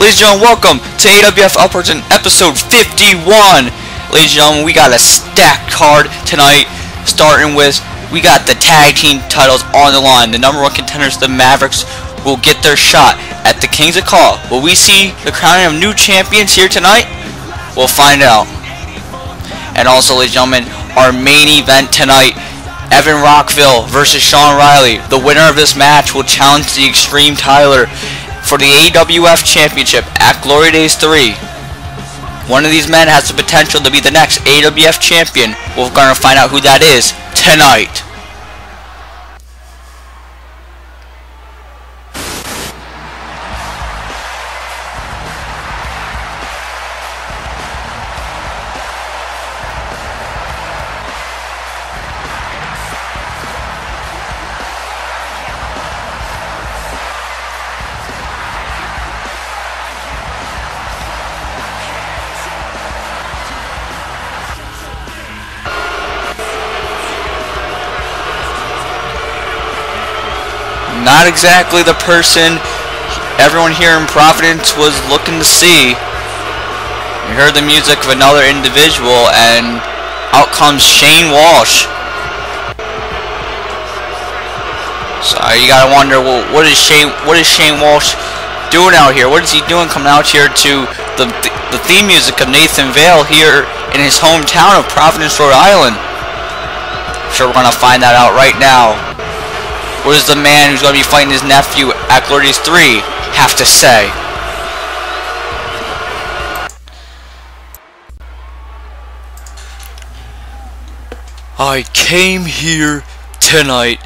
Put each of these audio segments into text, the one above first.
Ladies and gentlemen, welcome to AWF Uprising Ep.51. Ladies and gentlemen, we got a stacked card tonight, starting with, we got the tag team titles on the line. The #1 contenders, the Mavericks, will get their shot at the Kings of CAW. Will we see the crowning of new champions here tonight? We'll find out. And also, ladies and gentlemen, our main event tonight, Evan Rockville versus Shawn Riley. The winner of this match will challenge the Extreme Tyler for the AWF Championship at Glory Days 3. One of these men has the potential to be the next AWF champion. We're going to find out who that is tonight. Not exactly the person everyone here in Providence was looking to see. We heard the music of another individual, and out comes Shane Walsh. So you gotta wonder, well, what is Shane Walsh doing out here? What is he doing coming out here to the theme music of Nathan Vale here in his hometown of Providence, Rhode Island? I'm sure we're gonna find that out right now. What does the man who's going to be fighting his nephew at Glory Days 3 have to say? I came here tonight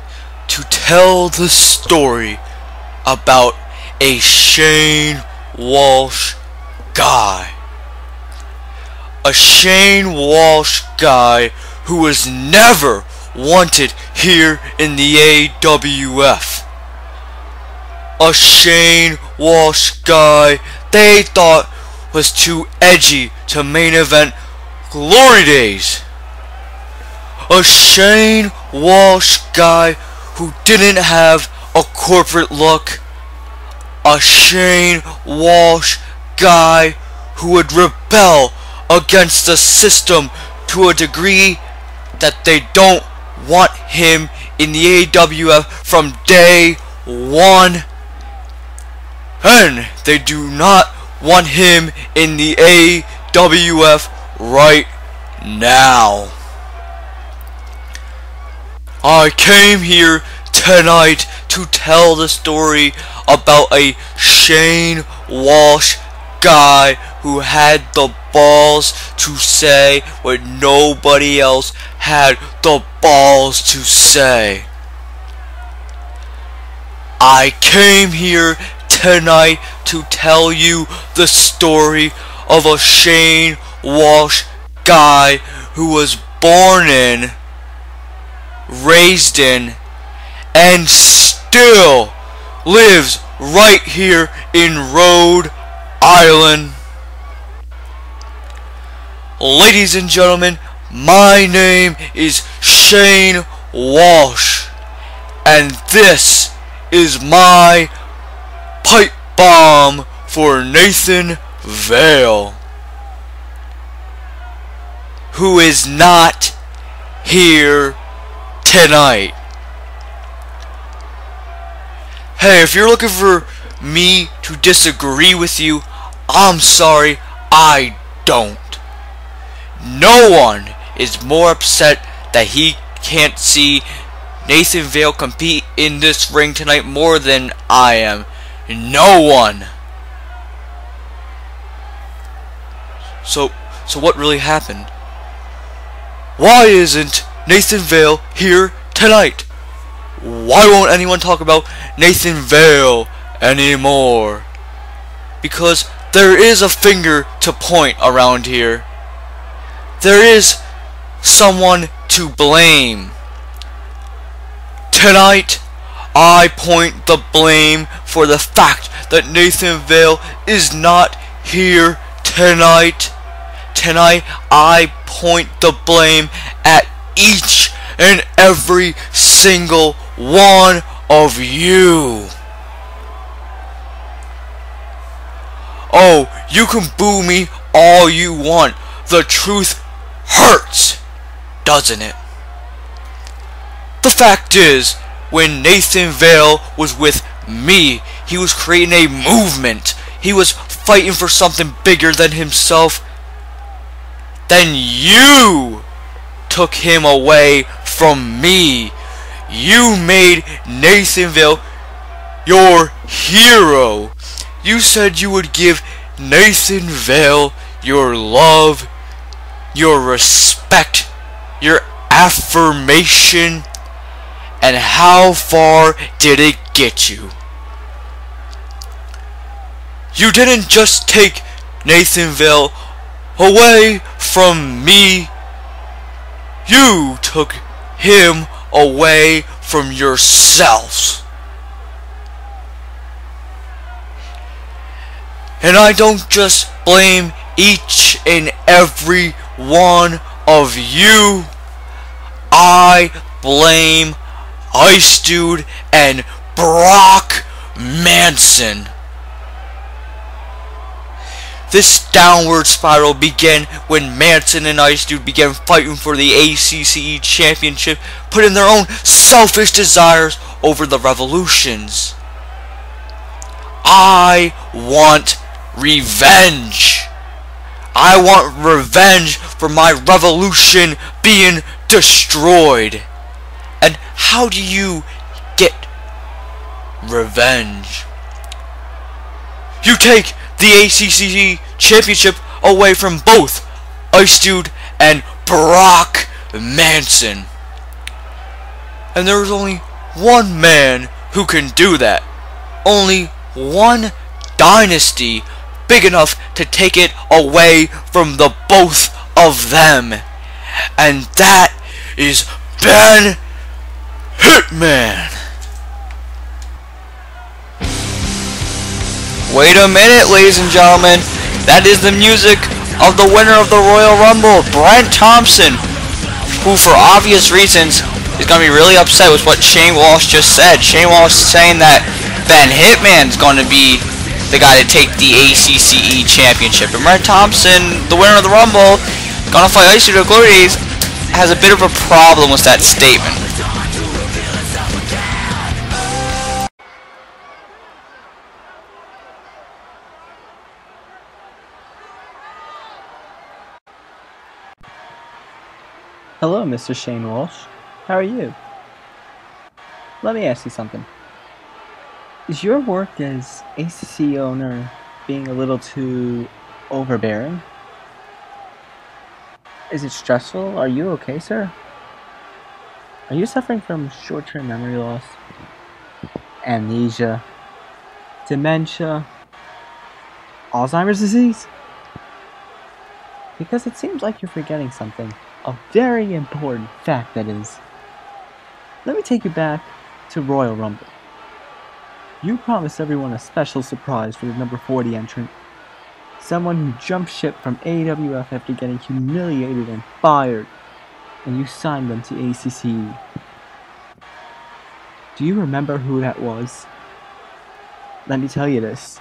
to tell the story about a Shane Walsh guy. A Shane Walsh guy who was never wanted here in the AWF. A Shane Walsh guy they thought was too edgy to main event Glory Days. A Shane Walsh guy who didn't have a corporate look. A Shane Walsh guy who would rebel against the system to a degree that they don't want him in the AWF from day one, and they do not want him in the AWF right now. I came here tonight to tell the story about a Shane Walsh guy who had the balls to say what nobody else had the balls to say. I came here tonight to tell you the story of a Shane Walsh guy who was born in, raised in, and still lives right here in Rhode Island. Ladies and gentlemen, my name is Shane Walsh, and this is my pipe bomb for Nathan Vale, who is not here tonight. Hey, if you're looking for me to disagree with you, I'm sorry, I don't. No one is more upset that he can't see Nathan Vale compete in this ring tonight more than I am. No one. So what really happened? Why isn't Nathan Vale here tonight? Why won't anyone talk about Nathan Vale anymore? Because there is a finger to point around here. There is someone to blame. Tonight, I point the blame for the fact that Nathan Vale is not here tonight. Tonight, I point the blame at each and every single one of you. You can boo me all you want. The truth hurts, doesn't it? The fact is, when Nathan Vale was with me, he was creating a movement. He was fighting for something bigger than himself. Then you took him away from me. You made Nathan Vale your hero. You said you would give Nathan Vale your love, your respect, your affirmation. And how far did it get you? You didn't just take Nathan Vale away from me. You took him away from yourselves. And I don't just blame each and every one of you. I blame Ice Dude and Brock Manson. This downward spiral began when Manson and Ice Dude began fighting for the ACCE Championship, putting their own selfish desires over the revolutions. I want revenge. I want revenge for my revolution being destroyed. And how do you get revenge? You take the ACCE Championship away from both Ice Dude and Brock Manson. And there is only one man who can do that. Only one dynasty big enough to take it away from the both of them. And that is Ben Hitman. Wait a minute, ladies and gentlemen. That is the music of the winner of the Royal Rumble, Brent Thompson, who for obvious reasons is going to be really upset with what Shane Walsh just said. Shane Walsh saying that Ben Hitman's going to be the guy to take the ACCE Championship. And Brent Thompson, the winner of the Rumble, going to fight Ice Dude Glory Days, has a bit of a problem with that statement. Hello, Mr. Shane Walsh. How are you? Let me ask you something. Is your work as ACC owner being a little too overbearing? Is it stressful? Are you okay, sir? Are you suffering from short-term memory loss, amnesia, dementia, Alzheimer's disease? Because it seems like you're forgetting something. A very important fact, that is. Let me take you back to Royal Rumble. You promised everyone a special surprise for the number 40 entrant. Someone who jumped ship from AWF after getting humiliated and fired. And you signed them to ACCE. Do you remember who that was? Let me tell you this.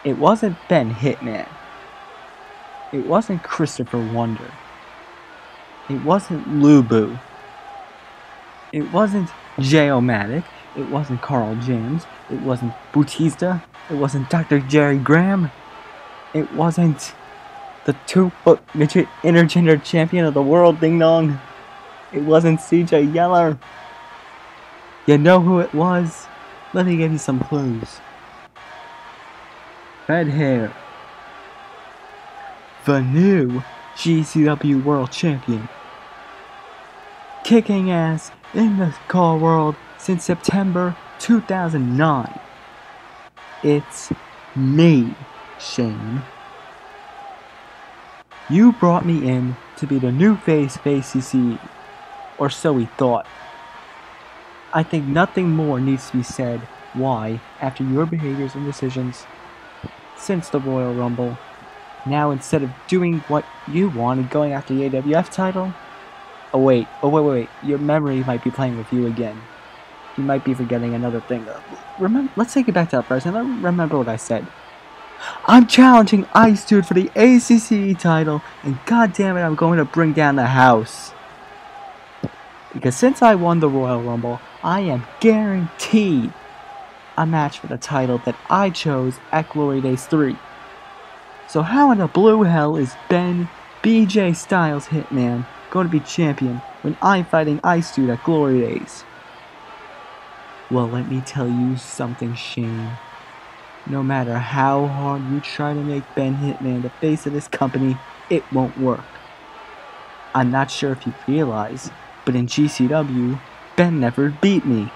It wasn't Ben Hitman. It wasn't Christopher Wonder. It wasn't Lubu. It wasn't J-O-Matic. It wasn't Carl James. It wasn't Bautista. It wasn't Dr. Jerry Graham. It wasn't the 2-foot midget intergender champion of the world, Ding Dong. It wasn't CJ Yeller. You know who it was? Let me give you some clues. Red hair. The new GCW World Champion. Kicking ass in the CAW world since September 2009. It's me, Shane. You brought me in to be the new face of ACCE, or so we thought. I think nothing more needs to be said why, after your behaviors and decisions since the Royal Rumble, now instead of doing what you wanted, going after the AWF title. Oh wait, your memory might be playing with you again. You might be forgetting another thing. Remember, let's take it back to Uprising. Remember what I said. I'm challenging Ice Dude for the ACCE title, and goddammit, I'm going to bring down the house. Because since I won the Royal Rumble, I am guaranteed a match for the title that I chose at Glory Days 3. So how in the blue hell is Ben BJ Styles Hitman going to be champion when I'm fighting Ice Dude at Glory Days? Well, let me tell you something, Shane. No matter how hard you try to make Ben Hitman the face of this company, it won't work. I'm not sure if you realize, but in GCW, Ben never beat me.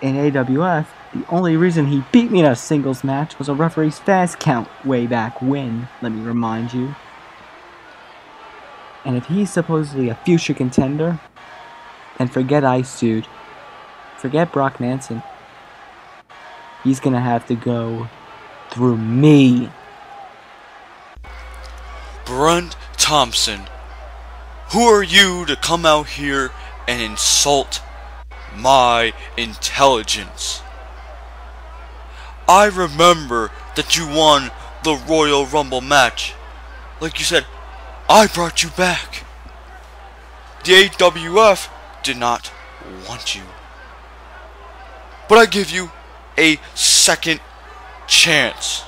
In AWF, the only reason he beat me in a singles match was a referee's fast count way back when, let me remind you. And if he's supposedly a future contender, then forget Ice Dude. Forget Brock Nanson. He's gonna have to go through me. Brent Thompson, who are you to come out here and insult my intelligence? I remember that you won the Royal Rumble match. Like you said, I brought you back. The AWF did not want you. But I give you a second chance.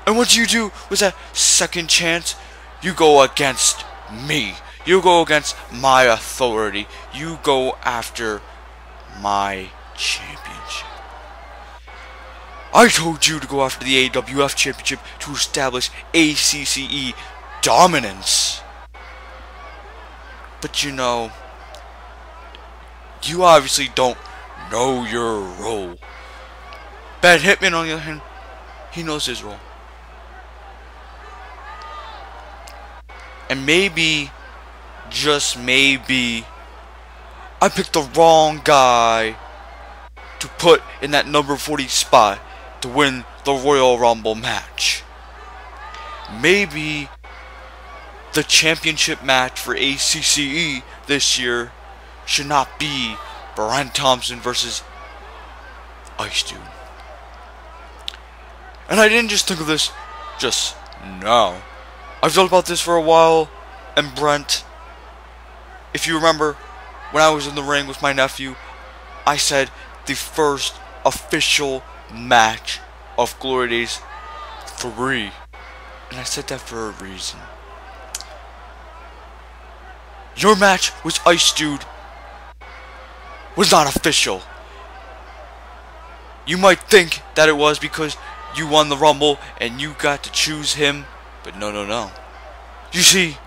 And what you do with that second chance, you go against me. You go against my authority. You go after my championship. I told you to go after the AWF Championship to establish ACCE dominance. But you know, you obviously don't know your role. Ben Hitman, on the other hand, he knows his role. And maybe, just maybe, I picked the wrong guy to put in that number 40 spot to win the Royal Rumble match. Maybe the championship match for ACCE this year should not be Brent Thompson versus Ice Dude. And I didn't just think of this just now. I've thought about this for a while, and Brent, if you remember, when I was in the ring with my nephew, I said the first official match of Glory Days 3. And I said that for a reason. Your match with Ice Dude was not official. You might think that it was because you won the Rumble and you got to choose him, but no, no, no. You see,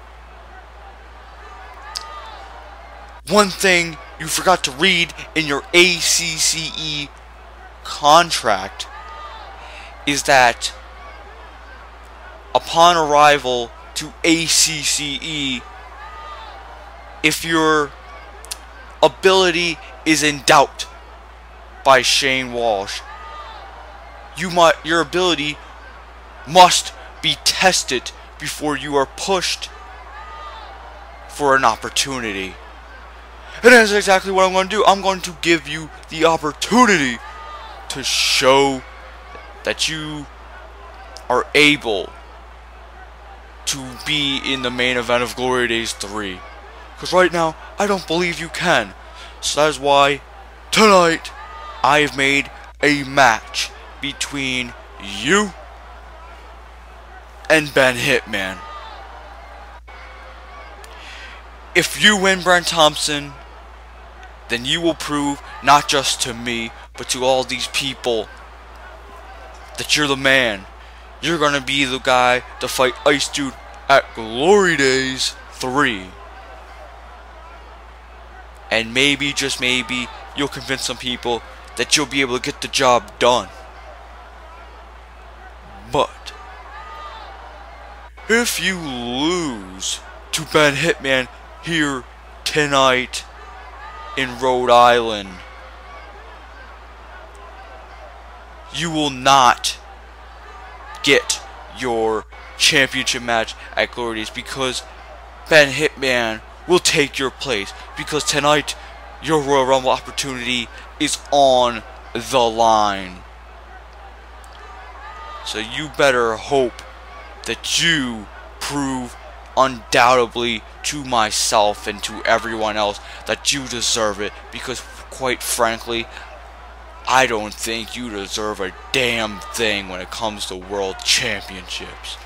one thing you forgot to read in your ACCE contract is that upon arrival to ACCE, if your ability is in doubt by Shane Walsh, your ability must be tested before you are pushed for an opportunity. And that's exactly what I'm going to do. I'm going to give you the opportunity to show that you are able to be in the main event of Glory Days 3. Because right now, I don't believe you can. So that is why, tonight, I've made a match between you and Ben Hitman. If you win, Brent Thompson, then you will prove, not just to me, but to all these people, that you're the man. You're gonna be the guy to fight Ice Dude at Glory Days 3. And maybe, just maybe, you'll convince some people that you'll be able to get the job done. But if you lose to Ben Hitman here tonight in Rhode Island, you will not get your championship match at Glory Days, because Ben Hitman will take your place, because tonight your Royal Rumble opportunity is on the line. So you better hope that you prove undoubtedly to myself and to everyone else that you deserve it, because quite frankly, I don't think you deserve a damn thing when it comes to world championships.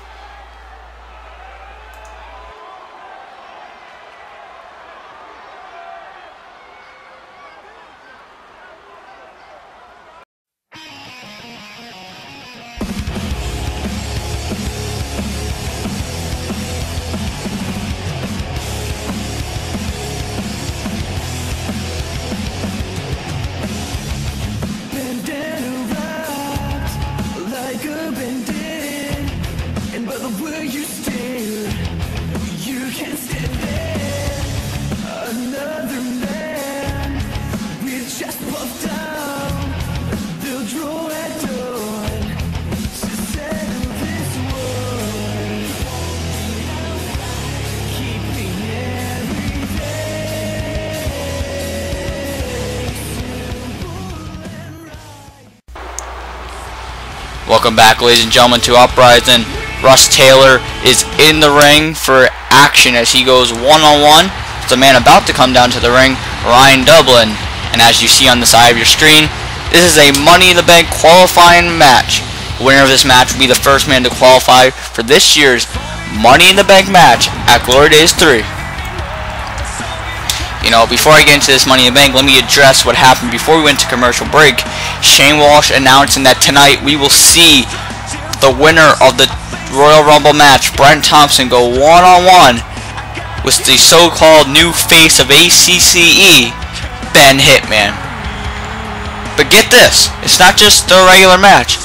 Welcome back, ladies and gentlemen, to Uprising. Russ Taylor is in the ring for action as he goes one-on-one. It's a man about to come down to the ring, Ryan Dublin. And as you see on the side of your screen, this is a Money in the Bank qualifying match. The winner of this match will be the first man to qualify for this year's Money in the Bank match at Glory Days 3. You know, before I get into this Money in the Bank, let me address what happened before we went to commercial break. Shane Walsh announcing that tonight we will see the winner of the Royal Rumble match, Brent Thompson, go one-on-one with the so-called new face of ACCE, Ben Hitman. But get this, it's not just a regular match.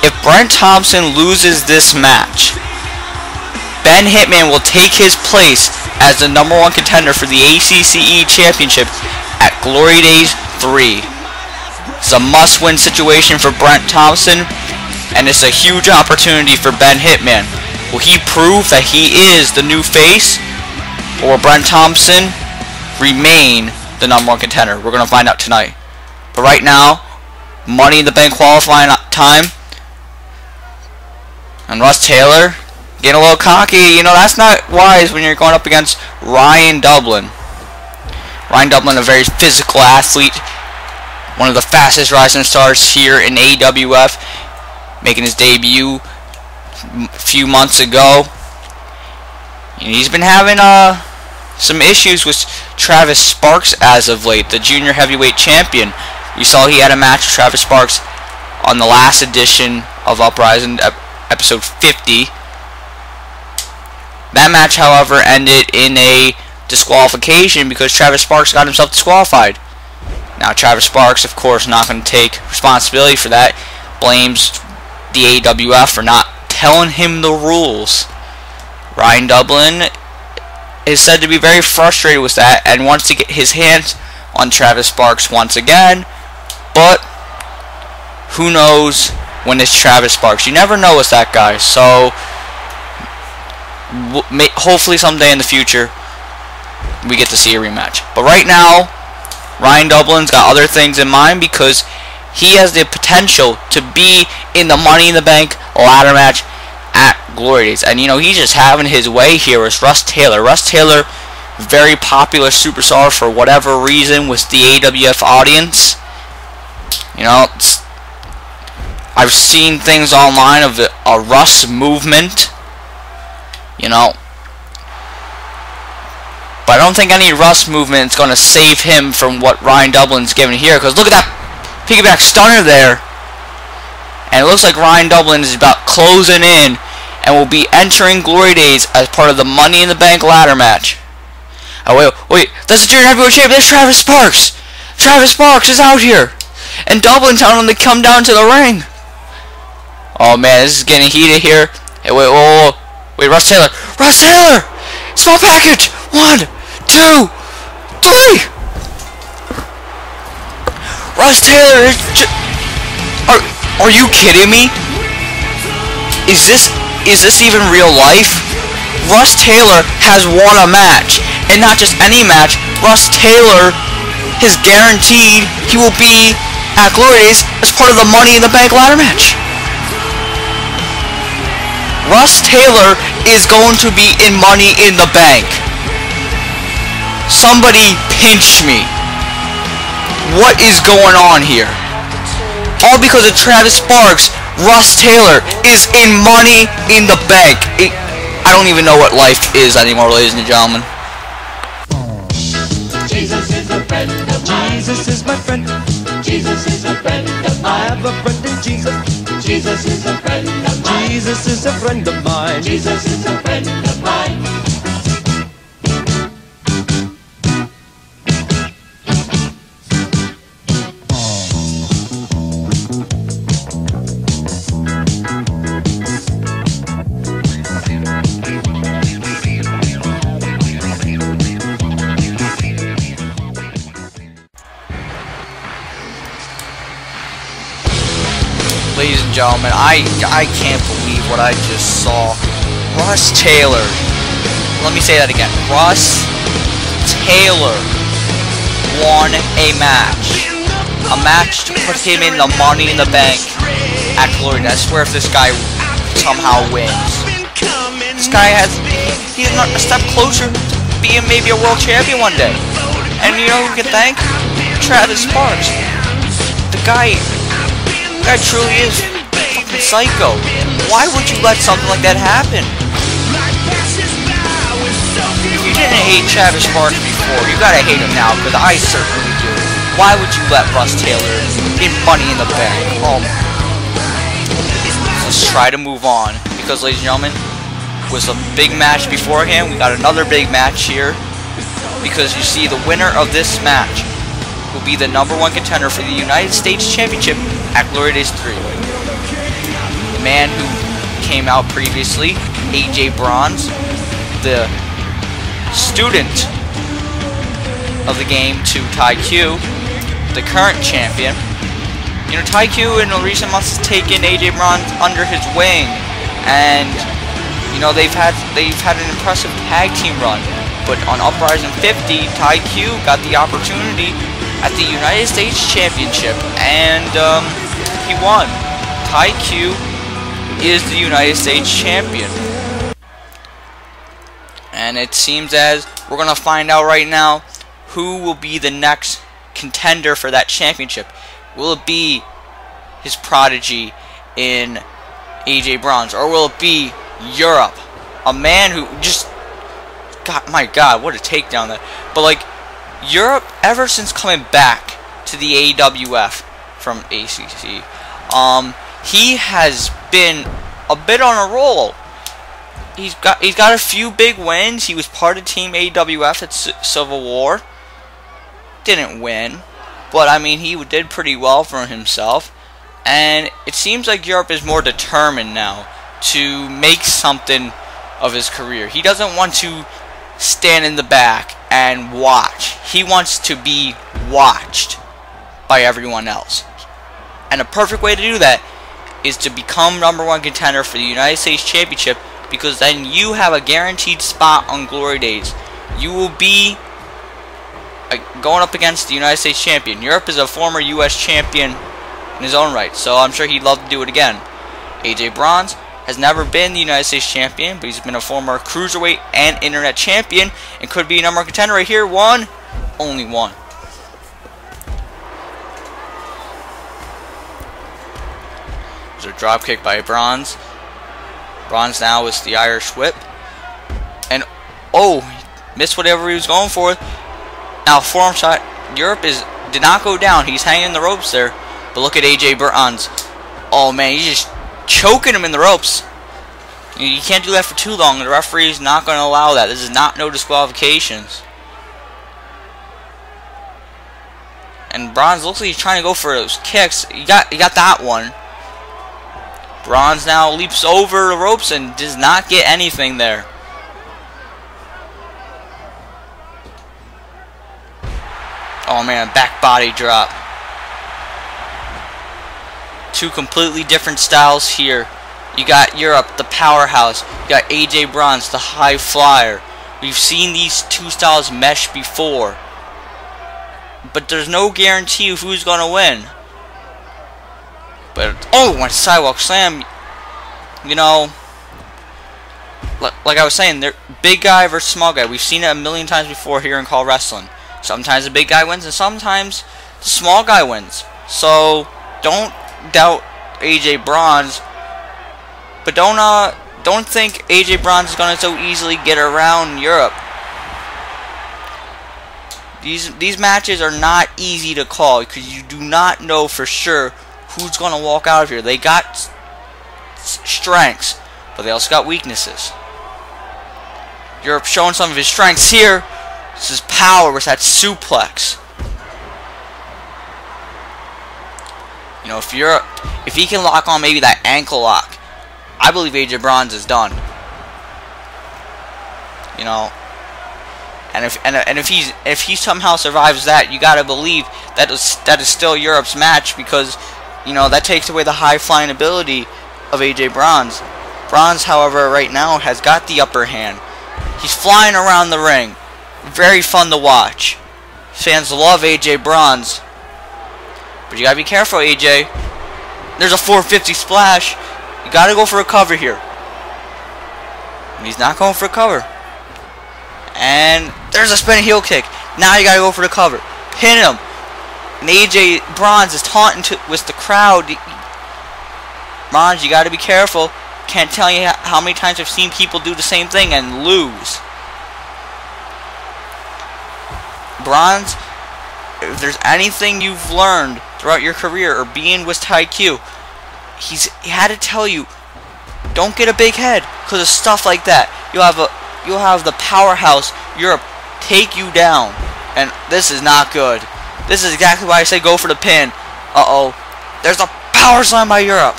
If Brent Thompson loses this match, Ben Hitman will take his place as the #1 contender for the ACCE Championship at Glory Days 3. It's a must-win situation for Brent Thompson, and it's a huge opportunity for Ben Hitman. Will he prove that he is the new face, or will Brent Thompson remain the #1 contender? We're going to find out tonight. But right now, Money in the Bank qualifying time, and Russ Taylor getting a little cocky. You know, that's not wise when you're going up against Ryan Dublin. Ryan Dublin, a very physical athlete, one of the fastest rising stars here in AWF, making his debut a few months ago. And he's been having some issues with Travis Sparks as of late, the junior heavyweight champion. We saw he had a match with Travis Sparks on the last edition of Uprising, episode 50. That match, however, ended in a disqualification because Travis Sparks got himself disqualified. Now, Travis Sparks, of course, not going to take responsibility for that. Blames the AWF for not telling him the rules. Ryan Dublin is said to be very frustrated with that and wants to get his hands on Travis Sparks once again. But who knows when it's Travis Sparks? You never know with that guy. So hopefully someday in the future we get to see a rematch. But right now, Ryan Dublin's got other things in mind because he has the potential to be in the Money in the Bank ladder match at Glory Days. And you know, he's just having his way here with Russ Taylor. Russ Taylor, very popular superstar for whatever reason with the AWF audience. You know, I've seen things online of a Russ movement. You know, but I don't think any Russ movement is going to save him from what Ryan Dublin's giving here. Because look at that piggyback stunner there. And it looks like Ryan Dublin is about closing in and will be entering Glory Days as part of the Money in the Bank ladder match. Oh, wait, that's the junior heavyweight champion. There's Travis Sparks. Travis Sparks is out here. And Dublin telling him to come down to the ring. Oh, man, this is getting heated here. Hey, wait, Russ Taylor. Russ Taylor! Small package! 1, 2, 3! Russ Taylor is Are you kidding me? Is this even real life? Russ Taylor has won a match. And not just any match. Russ Taylor is guaranteed he will be at Glory Days as part of the Money in the Bank ladder match. Russ Taylor is going to be in Money in the Bank. Somebody pinch me. What is going on here? All because of Travis Sparks. Russ Taylor is in Money in the Bank. I don't even know what life is anymore, ladies and gentlemen. Jesus is a friend of mine. Jesus is my friend. Jesus is a friend of mine. I have a friend in Jesus. Jesus is a friend of mine. Jesus is a friend of mine. Jesus is a friend of mine. Ladies and gentlemen, I can't believe what I just saw. Russ Taylor. Let me say that again. Russ Taylor won a match. A match to put him in the Money in the Bank at Glory. I swear if this guy somehow wins. This guy he's not a step closer to being maybe a world champion one day. And you know who can thank? Travis Sparks. The guy truly is fucking psycho. Why would you let something like that happen? If you didn't hate Travis Sparks before, you gotta hate him now, because I certainly do. Why would you let Russ Taylor in Money in the Bank? Oh my. Let's try to move on, because ladies and gentlemen, with a big match beforehand, we got another big match here, because you see the winner of this match will be the #1 contender for the United States Championship at Glory Days 3. The man who came out previously, AJ Bronze, the student of the game to TyQ, the current champion. You know, TyQ in the recent months has taken AJ Bronze under his wing, and you know they've had an impressive tag team run. But on Uprising 50, TyQ got the opportunity at the United States Championship, and he won. TyQ is the United States Champion. And it seems as we're going to find out right now who will be the next contender for that championship. Will it be his prodigy in AJ Bronze, or will it be Europe? A man who just... God, my God, what a takedown that. But like, Europe, ever since coming back to the AWF from ACC, he has been a bit on a roll. He's got a few big wins. He was part of Team AWF at Civil War. Didn't win, but I mean he did pretty well for himself. And it seems like Europe is more determined now to make something of his career. He doesn't want to stand in the back and watch. He wants to be watched by everyone else. And a perfect way to do that is to become #1 contender for the United States Championship, because then you have a guaranteed spot on Glory Days. You will be going up against the United States Champion. Europe is a former U.S. champion in his own right, so I'm sure he'd love to do it again. AJ Bronze has never been the United States Champion, but he's been a former Cruiserweight and Internet Champion, and could be a #1 contender right here. One, only one. There's a drop kick by Bronze. Bronze now with the Irish Whip. And, oh, missed whatever he was going for. Now, forearm shot. Europe did not go down. He's hanging the ropes there. But look at AJ Bronze. Oh, man, he's just choking him in the ropes. You can't do that for too long. The referee is not going to allow that. This is not no disqualifications. And Bronze looks like he's trying to go for those kicks. He got that one. Bronze now leaps over the ropes and does not get anything there. Oh man, back body drop. Two completely different styles here. You got Europe, the powerhouse. You got AJ Bronze, the high flyer. We've seen these two styles mesh before. But there's no guarantee of who's going to win. But, oh, one sidewalk slam. You know, like I was saying, they're big guy versus small guy. We've seen it a million times before here in CAW wrestling. Sometimes the big guy wins, and sometimes the small guy wins. So don't doubt AJ Bronze, but don't think AJ Bronze is gonna so easily get around Europe. These matches are not easy to call because you do not know for sure who's gonna walk out of here. They got strengths, but they also got weaknesses. Europe showing some of his strengths here. This is power with that suplex. You know, if he can lock on maybe that ankle lock, I believe AJ Bronze is done. You know, and if he somehow survives that, you gotta believe that is still Europe's match, because you know that takes away the high flying ability of AJ Bronze. Bronze, however, right now has got the upper hand. He's flying around the ring. Very fun to watch. Fans love AJ Bronze. But you gotta be careful, AJ. There's a 450 splash. You gotta go for a cover here. And he's not going for a cover. And there's a spinning heel kick. Now you gotta go for the cover. Pin him. And AJ Bronze is taunting with the crowd. Bronze, you gotta be careful. Can't tell you how many times I've seen people do the same thing and lose. Bronze, if there's anything you've learned throughout your career or being with TAIQ, he had to tell you, don't get a big head because of stuff like that. You'll have the powerhouse Europe take you down, and this is not good. This is exactly why I say go for the pin. Uh-oh. There's a power slam by Europe.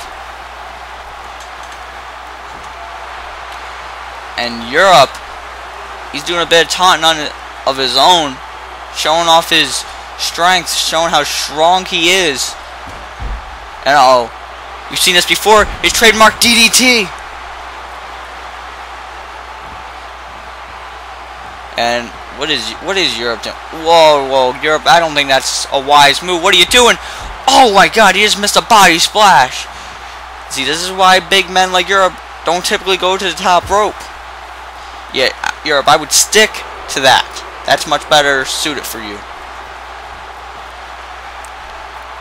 And Europe, he's doing a bit of taunting of his own, showing off his strength, showing how strong he is. And uh-oh, we've seen this before, his trademark DDT. And what is Europe doing? Whoa, Europe, I don't think that's a wise move. What are you doing? Oh my god, he just missed a body splash. See, this is why big men like Europe don't typically go to the top rope. Yeah, Europe, I would stick to that. That's much better suited for you.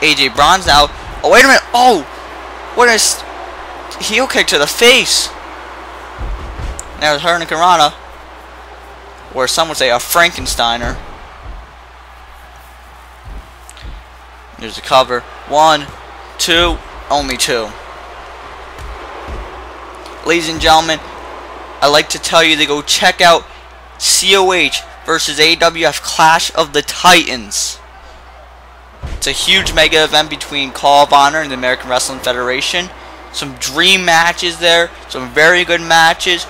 AJ Bronze now. Oh, wait a minute. Oh, what a heel kick to the face. There's Hurricanrana, or some would say a Frankensteiner. There's a cover. 1, 2, only 2. Ladies and gentlemen, I'd like to tell you to go check out COH versus AWF Clash of the Titans. It's a huge mega event between Call of Honor and the American Wrestling Federation. Some dream matches there, some very good matches.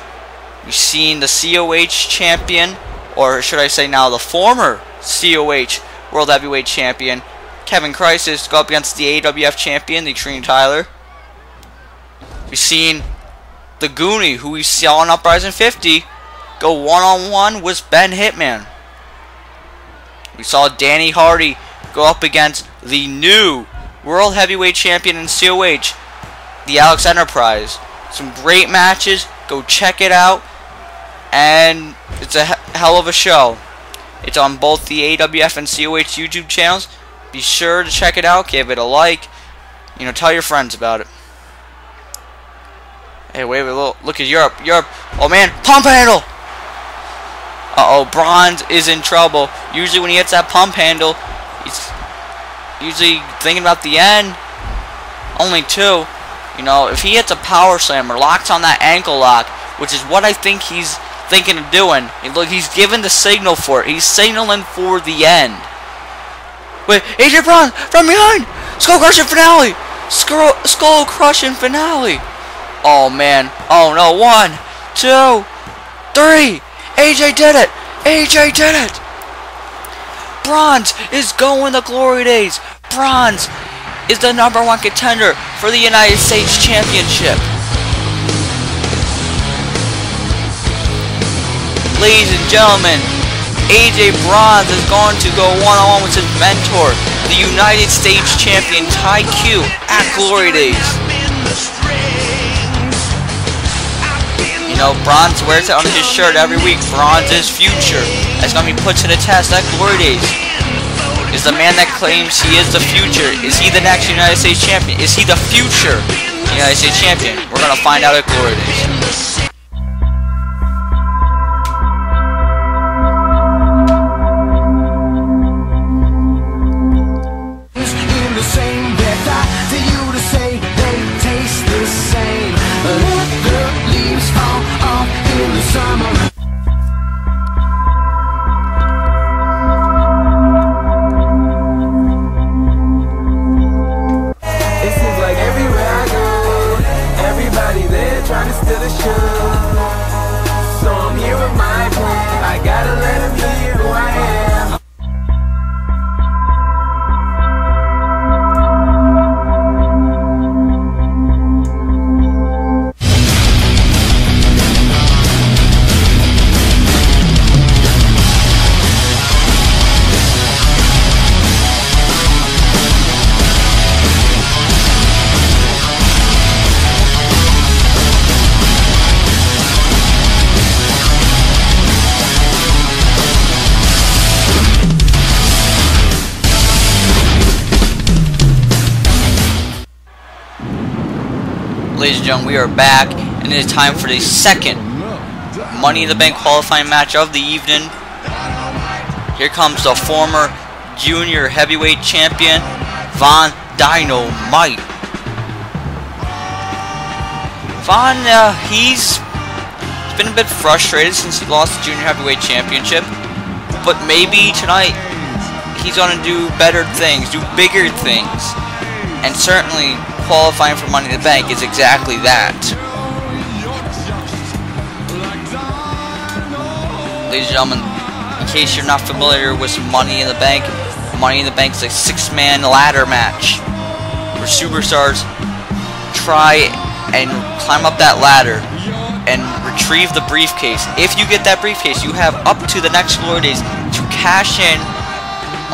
We've seen the COH champion, or should I say now the former COH World Heavyweight Champion, Kevin Crisis, go up against the AWF champion, the Extreme Tyler. We've seen the Goonie, who we saw in Uprising 50, go one-on-one with Ben Hitman. We saw Danny Hardy go up against the new World Heavyweight Champion in COH, the Alex Enterprise. Some great matches. Go check it out. And it's a hell of a show. It's on both the AWF and COH YouTube channels. Be sure to check it out. Give it a like. You know, tell your friends about it. Hey, wait a little. Look at Europe. Europe. Oh, man. Pump handle. Uh-oh. Bronze is in trouble. Usually when he hits that pump handle, he's usually thinking about the end. Only 2. You know, if he hits a power slam or locks on that ankle lock, which is what I think he's thinking of doing. Look, he's given the signal for it. He's signaling for the end. Wait, AJ Bronze from behind. Skull crushing finale. Skull crushing finale. Oh, man. Oh, no. 1, 2, 3. AJ did it. AJ did it. Bronze is going to glory days. Bronze is the #1 contender for the United States Championship. Ladies and gentlemen, AJ Bronze is going to go one-on-one with his mentor, the United States Champion TAIQ at Glory Days. You know, Bronze wears it on his shirt every week. Bronze's future. That's going to be put to the test at Glory Days. Is the man that claims he is the future, is he the next United States Champion? Is he the future United States Champion? We're going to find out at Glory Days. Ladies and gentlemen, we are back, and it is time for the second Money in the Bank qualifying match of the evening. Here comes the former junior heavyweight champion, Von Dynamite. Von, he's been a bit frustrated since he lost the junior heavyweight championship, but maybe tonight he's going to do better things, do bigger things, and certainly qualifying for Money in the Bank is exactly that. Ladies and gentlemen, in case you're not familiar with Money in the Bank is a 6-man ladder match where superstars try and climb up that ladder and retrieve the briefcase. If you get that briefcase, you have up to the next Glory Days to cash in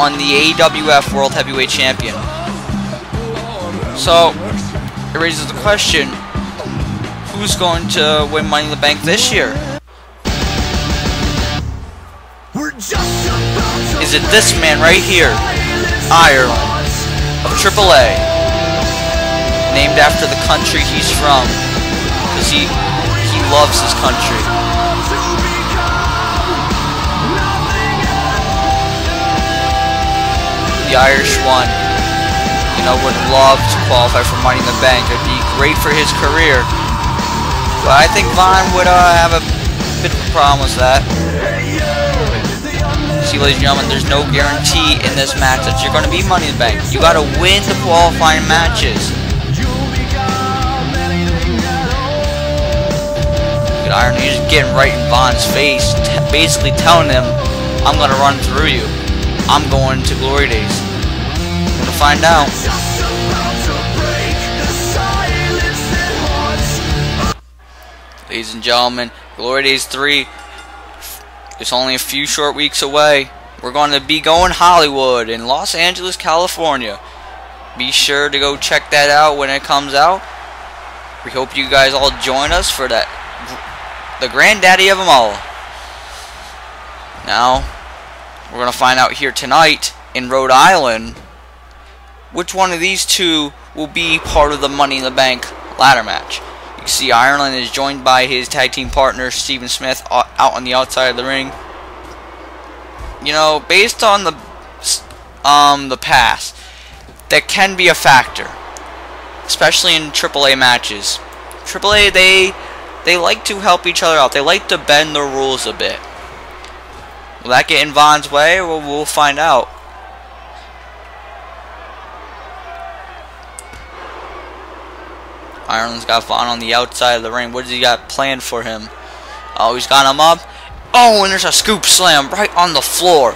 on the AWF World Heavyweight Champion. So, it raises the question, who's going to win Money in the Bank this year? Is it this man right here, Ireland, of AAA, named after the country he's from, because he loves his country. The Irish one, you know, would love to qualify for Money in the Bank. It'd be great for his career. But I think Von would have a bit of a problem with that. See, ladies and gentlemen, there's no guarantee in this match that you're going to be Money in the Bank. You got to win the qualifying matches. Look at Iron, he's getting right in Von's face, basically telling him, I'm going to run through you. I'm going to Glory Days. We're going to find out. Ladies and gentlemen, Glory Days 3 is only a few short weeks away. We're going to be going Hollywood in Los Angeles, California. Be sure to go check that out when it comes out. We hope you guys all join us for that, the granddaddy of them all. Now, we're going to find out here tonight in Rhode Island which one of these two will be part of the Money in the Bank ladder match. You can see Ireland is joined by his tag team partner Stephen Smith out on the outside of the ring. You know, based on the past, that can be a factor, especially in AAA matches. AAA, they like to help each other out. They like to bend the rules a bit. Will that get in Von's way? Well, we'll find out. Ireland's got Von on the outside of the ring. What does he got planned for him? Oh, he's got him up. Oh, and there's a scoop slam right on the floor.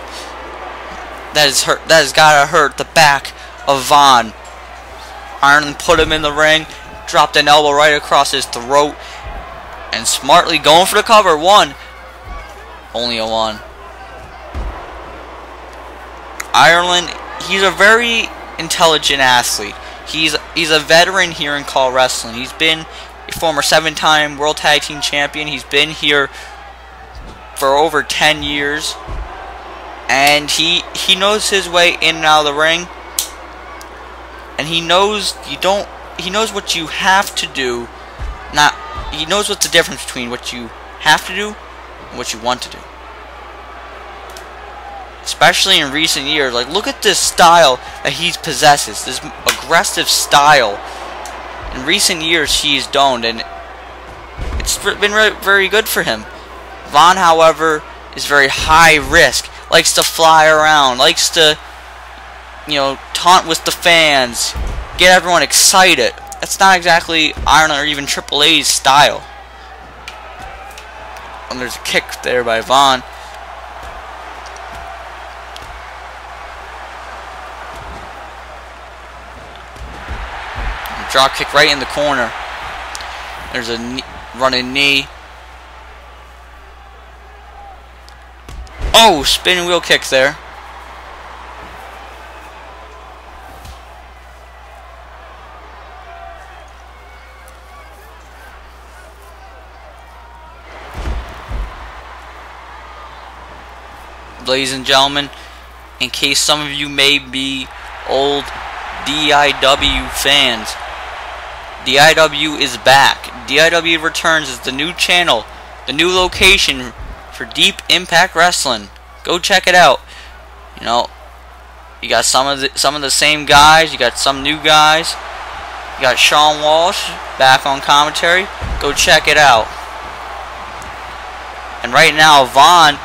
That has got to hurt the back of Von. Ireland put him in the ring, dropped an elbow right across his throat, and smartly going for the cover. One. Only a one. Ireland, he's a very intelligent athlete. He's a veteran here in CAW wrestling. He's been a former 7-time World Tag Team Champion. He's been here for over 10 years. And he knows his way in and out of the ring. And he knows he knows what you have to do. He knows what's the difference between what you have to do and what you want to do. Especially in recent years. Like, look at this style that he possesses. This aggressive style. In recent years, he's donned, and it's been very good for him. Vaughn, however, is very high risk. Likes to fly around. Likes to, you know, taunt with the fans. Get everyone excited. That's not exactly Ireland or even Triple A's style. And there's a kick there by Vaughn. Drop kick right in the corner. There's a running knee. Oh, spinning wheel kick there. Ladies and gentlemen, in case some of you may be old DIW fans, DIW is back. DIW returns as the new channel, the new location for Deep Impact Wrestling. Go check it out. You know, you got some of the same guys. You got some new guys. You got Shawn Walsh back on commentary. Go check it out. And right now, Vaughn,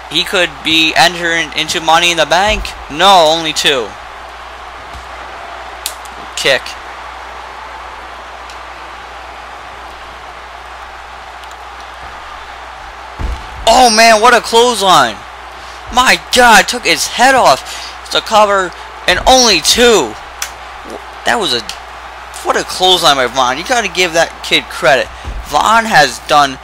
he could be entering into Money in the Bank. No, only 2. Kick. Oh man, what a clothesline. My God, took his head off to cover, and only 2. That was what a clothesline by Vaughn. You got to give that kid credit. Vaughn has done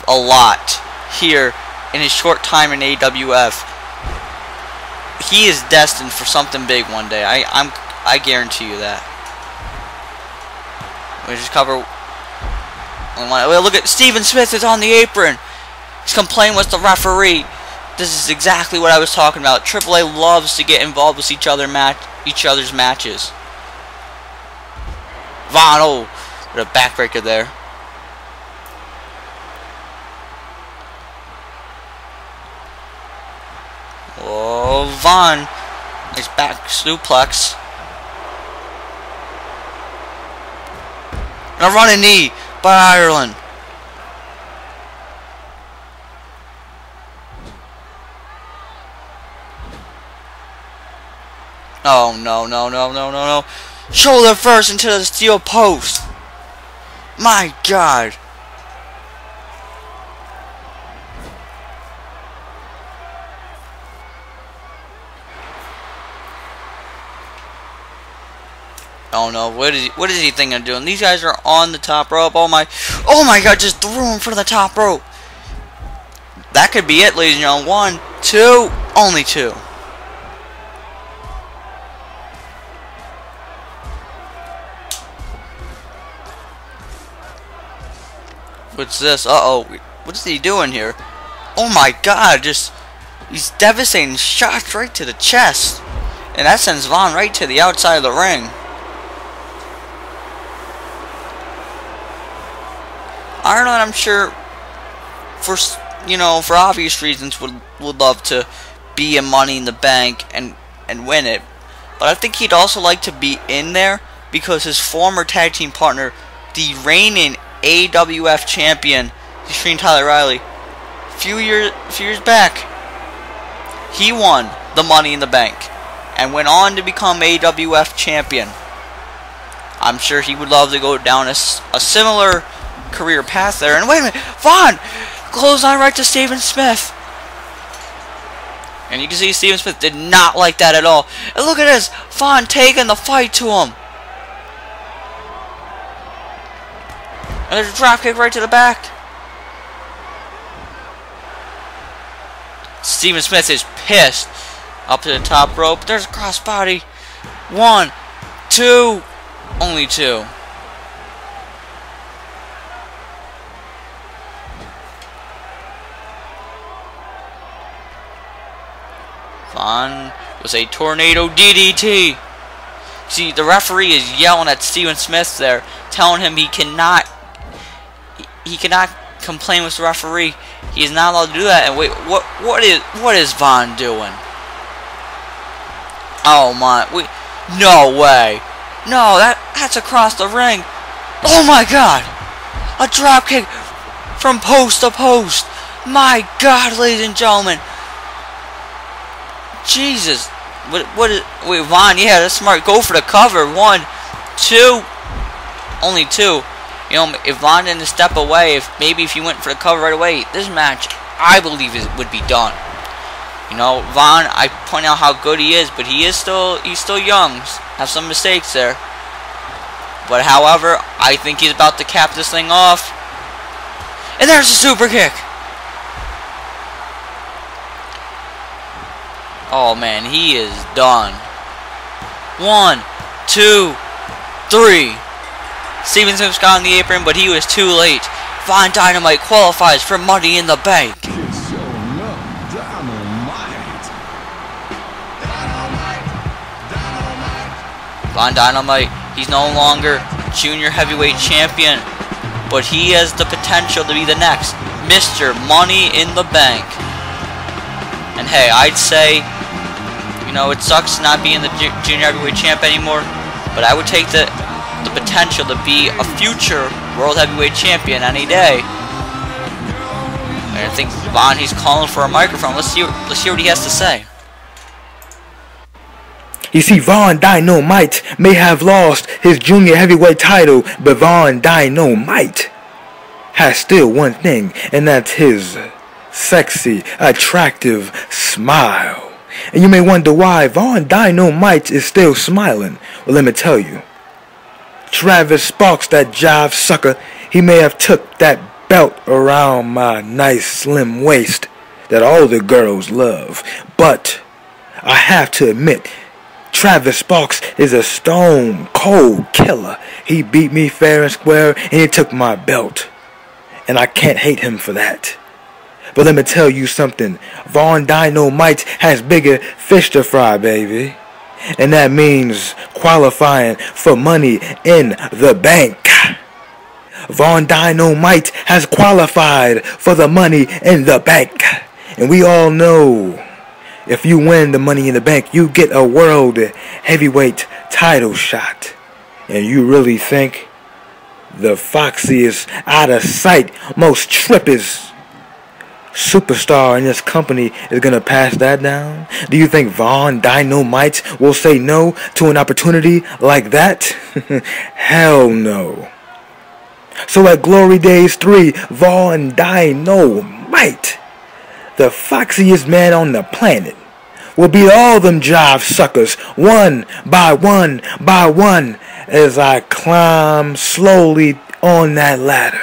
a lot here in his short time in AWF. He is destined for something big one day. I guarantee you that. We just cover. Well, look at Steven Smith is on the apron. He's complaining with the referee. This is exactly what I was talking about. Triple A loves to get involved with each other's matches. Vaughn, oh, with a backbreaker there. Oh, Vaughn, nice back suplex. And a running knee by Ireland. Oh, no. Shoulder first into the steel post. My God. Oh no, what is he thinking of doing? These guys are on the top rope. Oh my God, just threw him for the top rope. That could be it, ladies and gentlemen. 1, 2, only 2. What's this? Uh-oh. What's he doing here? Oh my God, he's devastating shots right to the chest. And that sends Vaughn right to the outside of the ring. Ireland, I'm sure, for obvious reasons, would love to be in Money in the Bank and win it. But I think he'd also like to be in there because his former tag team partner, the reigning AWF champion, Shawn Riley, a few years back, he won the Money in the Bank and went on to become AWF champion. I'm sure he would love to go down a similar career path there. And wait a minute, Vaughn clothesline right to Steven Smith. And you can see Steven Smith did not like that at all. And look at this, Vaughn taking the fight to him. And there's a drop kick right to the back. Steven Smith is pissed. Up to the top rope. There's a crossbody. 1, 2, only 2. Vaughn was a tornado DDT. See, the referee is yelling at Steven Smith there, telling him he cannot complain with the referee. He is not allowed to do that. And wait, what is Vaughn doing? Oh my, no way. No, that's across the ring. Oh my god. A drop kick from post to post. My god, ladies and gentlemen. Jesus. Wait, Vaughn, yeah, that's smart. Go for the cover. 1, 2. Only 2. You know, if Vaughn didn't step away, if he went for the cover right away, this match, I believe, would be done. You know, Vaughn, I point out how good he is, but he's still young. Have some mistakes there. But however, I think he's about to cap this thing off. And there's a super kick. Oh man, he is done. 1, 2, 3. Steven Smith got on the apron, but he was too late. Vaughn Dynamite qualifies for Money in the Bank. Vaughn Dynamite, he's no longer Junior Heavyweight Champion, but he has the potential to be the next Mr. Money in the Bank. And hey, I'd say, you know, it sucks not being the Junior Heavyweight Champ anymore, but I would take the potential to be a future World Heavyweight Champion any day. And I think Vaughn, he's calling for a microphone. Let's see what he has to say. You see, Vaughn Dynamite may have lost his Junior Heavyweight title, but Vaughn Dynamite has still one thing, and that's his sexy, attractive smile. And you may wonder why Vaughn Dynamite is still smiling. Well, let me tell you. Travis Sparks, that jive sucker, he may have took that belt around my nice slim waist that all the girls love. But I have to admit, Travis Sparks is a stone cold killer. He beat me fair and square, and he took my belt. And I can't hate him for that. But let me tell you something. Vaughn Dynamite has bigger fish to fry, baby. And that means qualifying for Money in the Bank. Vaughn Dynamite has qualified for the Money in the Bank. And we all know, if you win the Money in the Bank, you get a World Heavyweight title shot. And you really think the foxiest, out of sight, most trippest superstar in this company is going to pass that down? Do you think Vaughn Dynamite will say no to an opportunity like that? Hell no. So at Glory Days 3, Vaughn Dynamite, the foxiest man on the planet, will beat all them jive suckers one by one by one as I climb slowly on that ladder.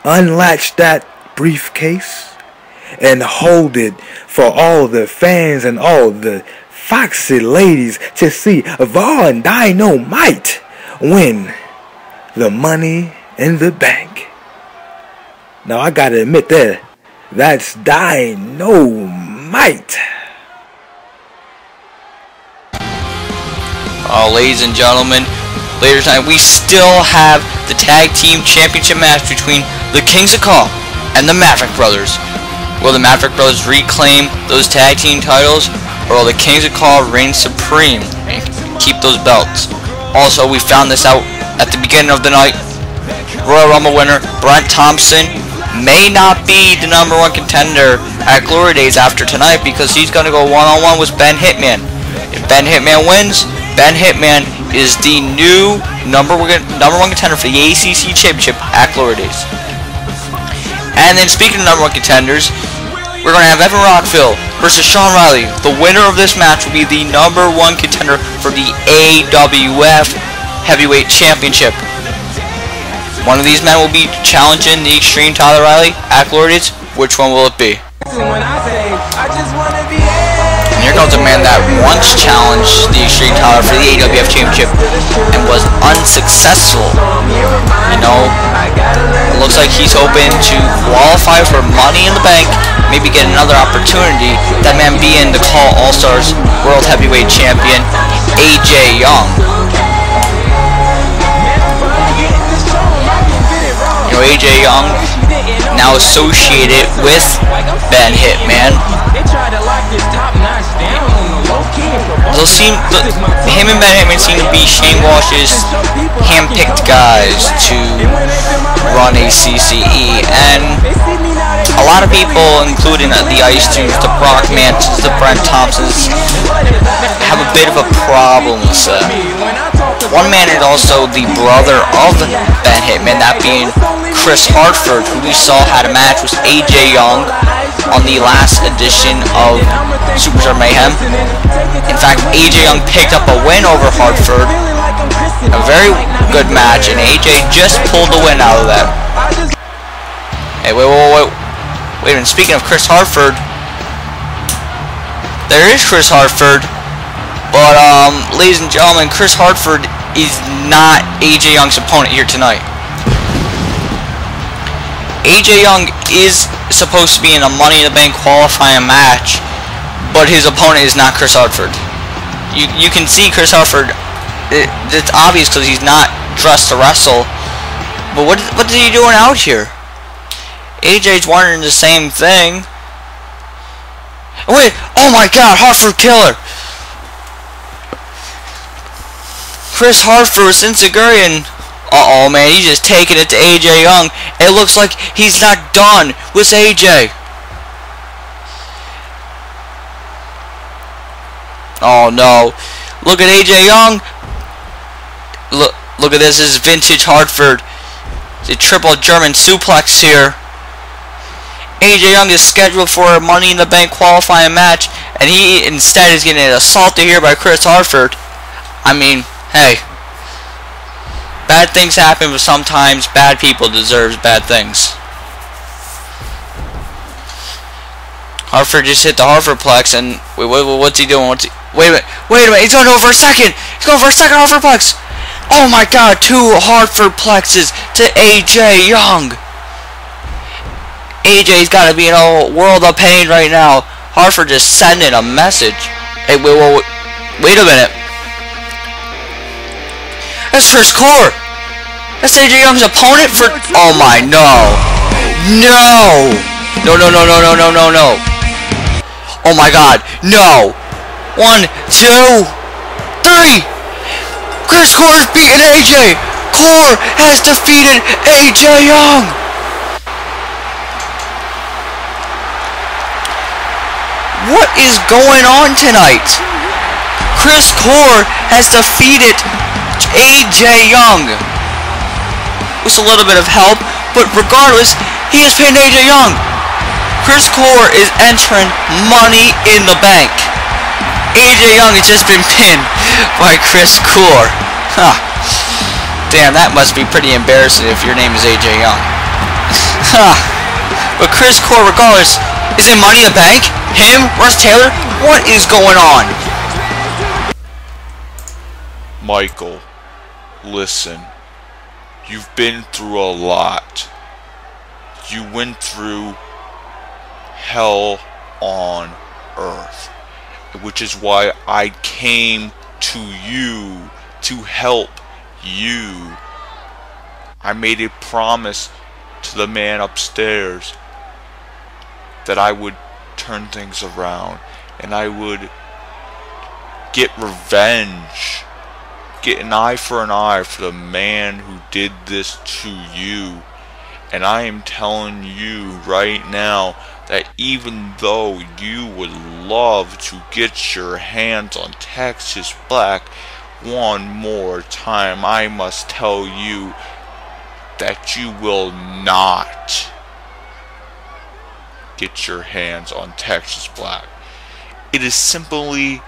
Unlatch that briefcase and hold it for all the fans and all the foxy ladies to see Vaughn Dynamite win the Money in the Bank. Now I gotta admit that's Dynamite. Oh, ladies and gentlemen, later tonight we still have the Tag Team Championship match between the Kings of CAW and the Maverick Brothers. Will the Maverick Brothers reclaim those tag team titles, or will the Kings of CAW reign supreme and keep those belts? Also, we found this out at the beginning of the night. Royal Rumble winner Brent Thompson may not be the #1 contender at Glory Days after tonight, because he's going to go one-on-one with Ben Hitman. If Ben Hitman wins, Ben Hitman is the new number one contender for the ACC Championship at Glory Days. And then, speaking of #1 contenders, we're going to have Evan Rockville versus Shawn Riley. The winner of this match will be the #1 contender for the AWF Heavyweight Championship. One of these men will be challenging the Extreme Tyler Riley at Glory Days. Which one will it be? And here Here comes a man that once challenged the Extreme title for the AWF Championship and was unsuccessful. You know, it looks like he's hoping to qualify for Money in the Bank, maybe get another opportunity. That man being the CAW All-Stars World Heavyweight Champion, AJ Young. You know, AJ Young now associated with Ben Hitman. Him and Ben Hitman seem to be Shane Walsh's hand-picked guys to run ACCE, and a lot of people, including the Ice Dudes, the Brock Mansons, the Brent Thompsons, have a bit of a problem with that. One man is also the brother of Ben Hitman, that being Chris Hartford, who we saw had a match with AJ Young on the last edition of Superstar Mayhem. In fact, AJ Young picked up a win over Hartford, a very good match, and AJ just pulled the win out of that. Hey, wait a minute, speaking of Chris Hartford, there is Chris Hartford, but ladies and gentlemen, Chris Hartford is not AJ Young's opponent here tonight. AJ Young is supposed to be in a Money in the Bank qualifying match, but his opponent is not Chris Hartford. You can see Chris Hartford. It's obvious because he's not dressed to wrestle. But what is he doing out here? AJ's wondering the same thing. Wait! Oh my God! Hartford killer! Chris Hartford was Insigurian. Uh-oh, man, he's just taking it to AJ Young. It looks like he's not done with AJ. Oh, no. Look at AJ Young. Look at this. This is vintage Hartford. The triple German suplex here. AJ Young is scheduled for a Money in the Bank qualifying match, and he instead is getting assaulted here by Chris Hartford. I mean, hey. Bad things happen, but sometimes bad people deserve bad things. Hartford just hit the Hartfordplex, and what's he doing? Wait a minute, he's going over a second. He's going for a second Hartfordplex. Oh my God, 2 Hartfordplexes to AJ Young. AJ's got to be in a world of pain right now. Hartford just sending a message. Hey, wait a minute. That's Chris CAW. That's AJ Young's opponent for... Oh my, no. No. No. Oh my God, no. 1, 2, 3. Chris CAW has beaten AJ. CAW has defeated AJ Young. What is going on tonight? Chris CAW has defeated AJ Young with a little bit of help, but regardless, he has pinned AJ Young. Chris CAW is entering Money in the Bank. AJ Young has just been pinned by Chris CAW. Huh. Damn, that must be pretty embarrassing if your name is AJ Young. Huh. But Chris CAW, regardless, is in Money in the Bank? Him? Russ Taylor? What is going on? Michael, listen. You've been through a lot. You went through hell on earth, which is why I came to you to help you. I made a promise to the man upstairs that I would turn things around and I would get revenge, get an eye for an eye for the man who did this to you. And I am telling you right now that even though you would love to get your hands on Texas Black, one more time I must tell you that you will not get your hands on Texas Black. It is simply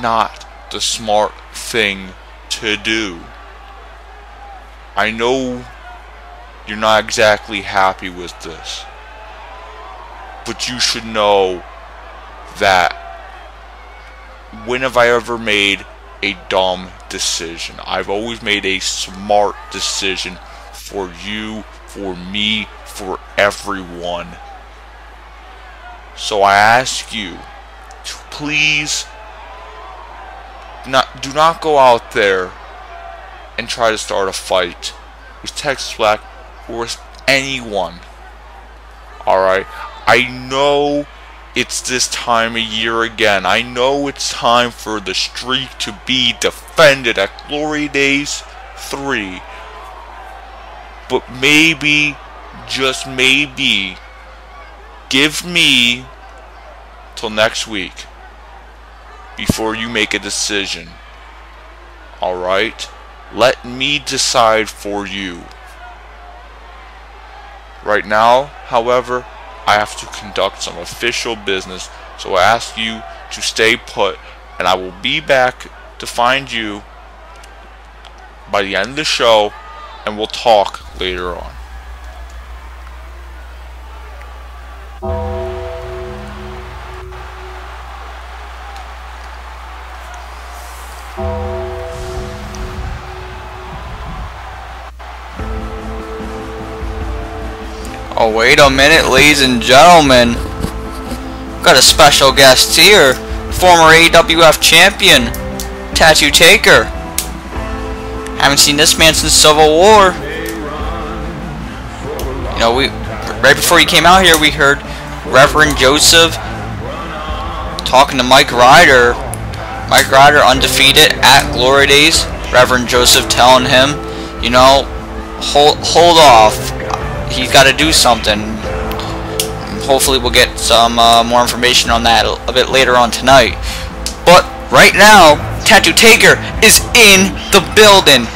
not the smart thing to do. I know you're not exactly happy with this, but you should know that when have I ever made a dumb decision? I've always made a smart decision for you, for me, for everyone. So I ask you to please do not go out there and try to start a fight with Texas Black or with anyone. Alright? I know it's this time of year again. I know it's time for the streak to be defended at Glory Days 3. But maybe, just maybe, give me till next week before you make a decision. Alright? Let me decide for you. Right now, however, I have to conduct some official business, so I ask you to stay put, and I will be back to find you by the end of the show, and we'll talk later on. Oh, wait a minute, ladies and gentlemen. Got a special guest here. Former AWF champion, Tattoo Taker. Haven't seen this man since Civil War. You know, right before he came out here, we heard Reverend Joseph talking to Mike Ryder. Mike Ryder undefeated at Glory Days. Reverend Joseph telling him, you know, hold off. He's got to do something. Hopefully we'll get some more information on that a bit later on tonight. But right now, Tattoo Taker is in the building.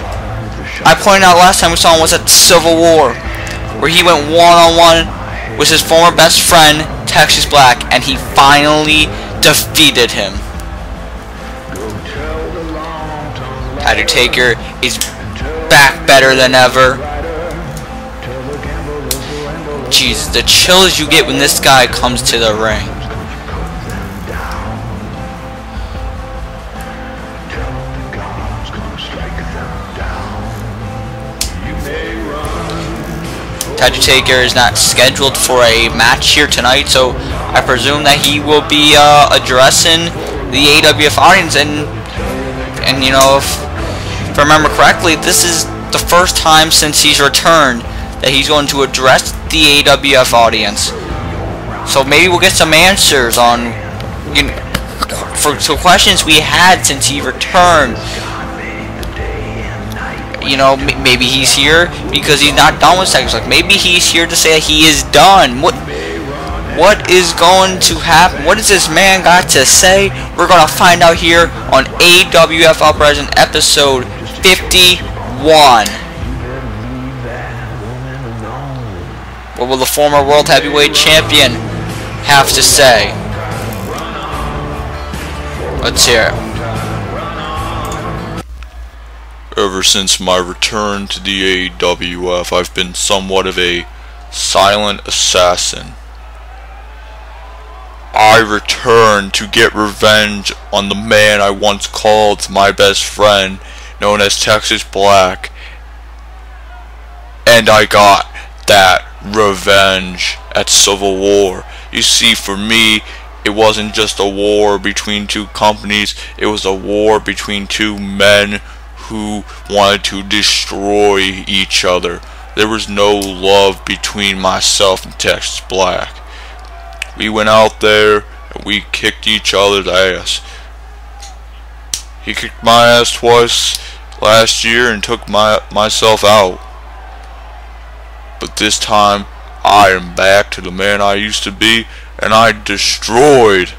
I pointed out last time we saw him was at Civil War, where he went one-on-one with his former best friend, Texas Black, and he finally defeated him. Tattoo Taker is back better than ever. Jeez, the chills you get when this guy comes to the ring. Tattoo Taker is not scheduled for a match here tonight, so I presume that he will be addressing the AWF audience, and you know, if I remember correctly, this is the first time since he's returned that he's going to address the AWF audience. So maybe we'll get some answers on, you know, for questions we had since he returned. You know, maybe he's here because he's not done with sex. Like, maybe he's here to say that he is done. What is going to happen? What does this man got to say? We're going to find out here on AWF Uprising Episode 51. What will the former World Heavyweight Champion have to say? Let's hear it. Ever since my return to the AWF, I've been somewhat of a silent assassin. I returned to get revenge on the man I once called my best friend, known as Texas Black. And I got that revenge at Civil War. You see, for me, it wasn't just a war between two companies, it was a war between two men who wanted to destroy each other. There was no love between myself and Texas Black. We went out there and we kicked each other's ass. He kicked my ass twice last year and took myself out. But this time, I am back to the man I used to be, and I destroyed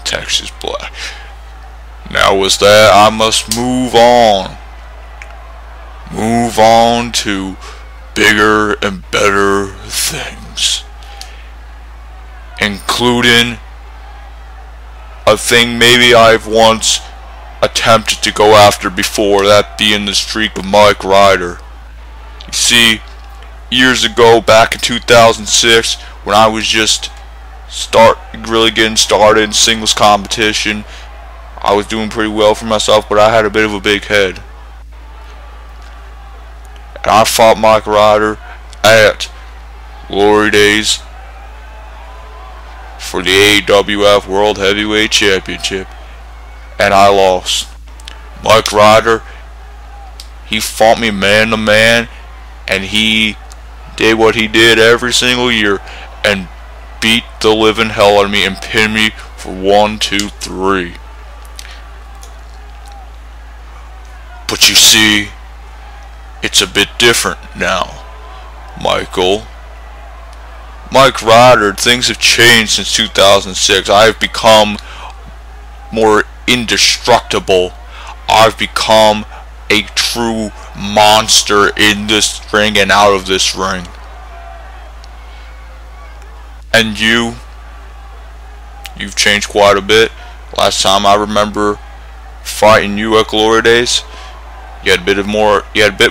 Texas Black. Now with that, I must move on. Move on to bigger and better things. Including a thing maybe I've once attempted to go after before, that being the streak of Mike Ryder. You see, years ago, back in 2006, when I was just really getting started in singles competition. I was doing pretty well for myself, but I had a bit of a big head. And I fought Mike Ryder at Glory Days for the AWF World Heavyweight Championship, and I lost. Mike Ryder, he fought me man to man, and he did what he did every single year and beat the living hell out of me and pinned me for 1, 2, 3. But you see, it's a bit different now, Michael. Mike Ryder, things have changed since 2006. I have become more indestructible. I've become a true monster in this ring and out of this ring. And you've changed quite a bit. Last time I remember fighting you at Glory Days, you had a bit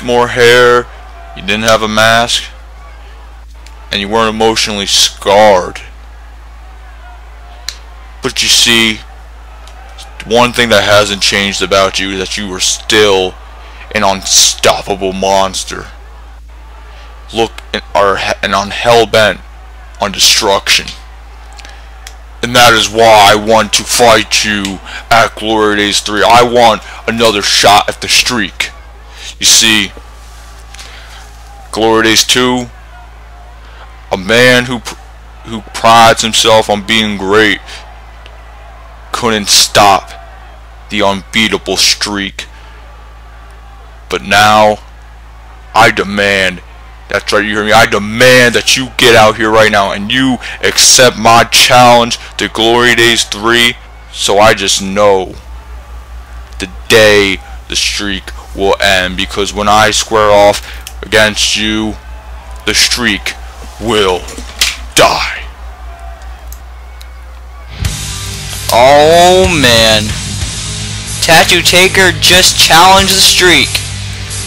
more hair, you didn't have a mask, and you weren't emotionally scarred. But you see, one thing that hasn't changed about you is that you are still an unstoppable monster. And on hell-bent on destruction. And that is why I want to fight you at Glory Days 3. I want another shot at the streak. You see, Glory Days 2, a man who prides himself on being great couldn't stop the unbeatable streak. But now, I demand, that's right, you hear me, I demand that you get out here right now and you accept my challenge to Glory Days 3, so I just know the day the streak will end, because when I square off against you, the streak will die. Oh man, Tattoo Taker just challenged the streak.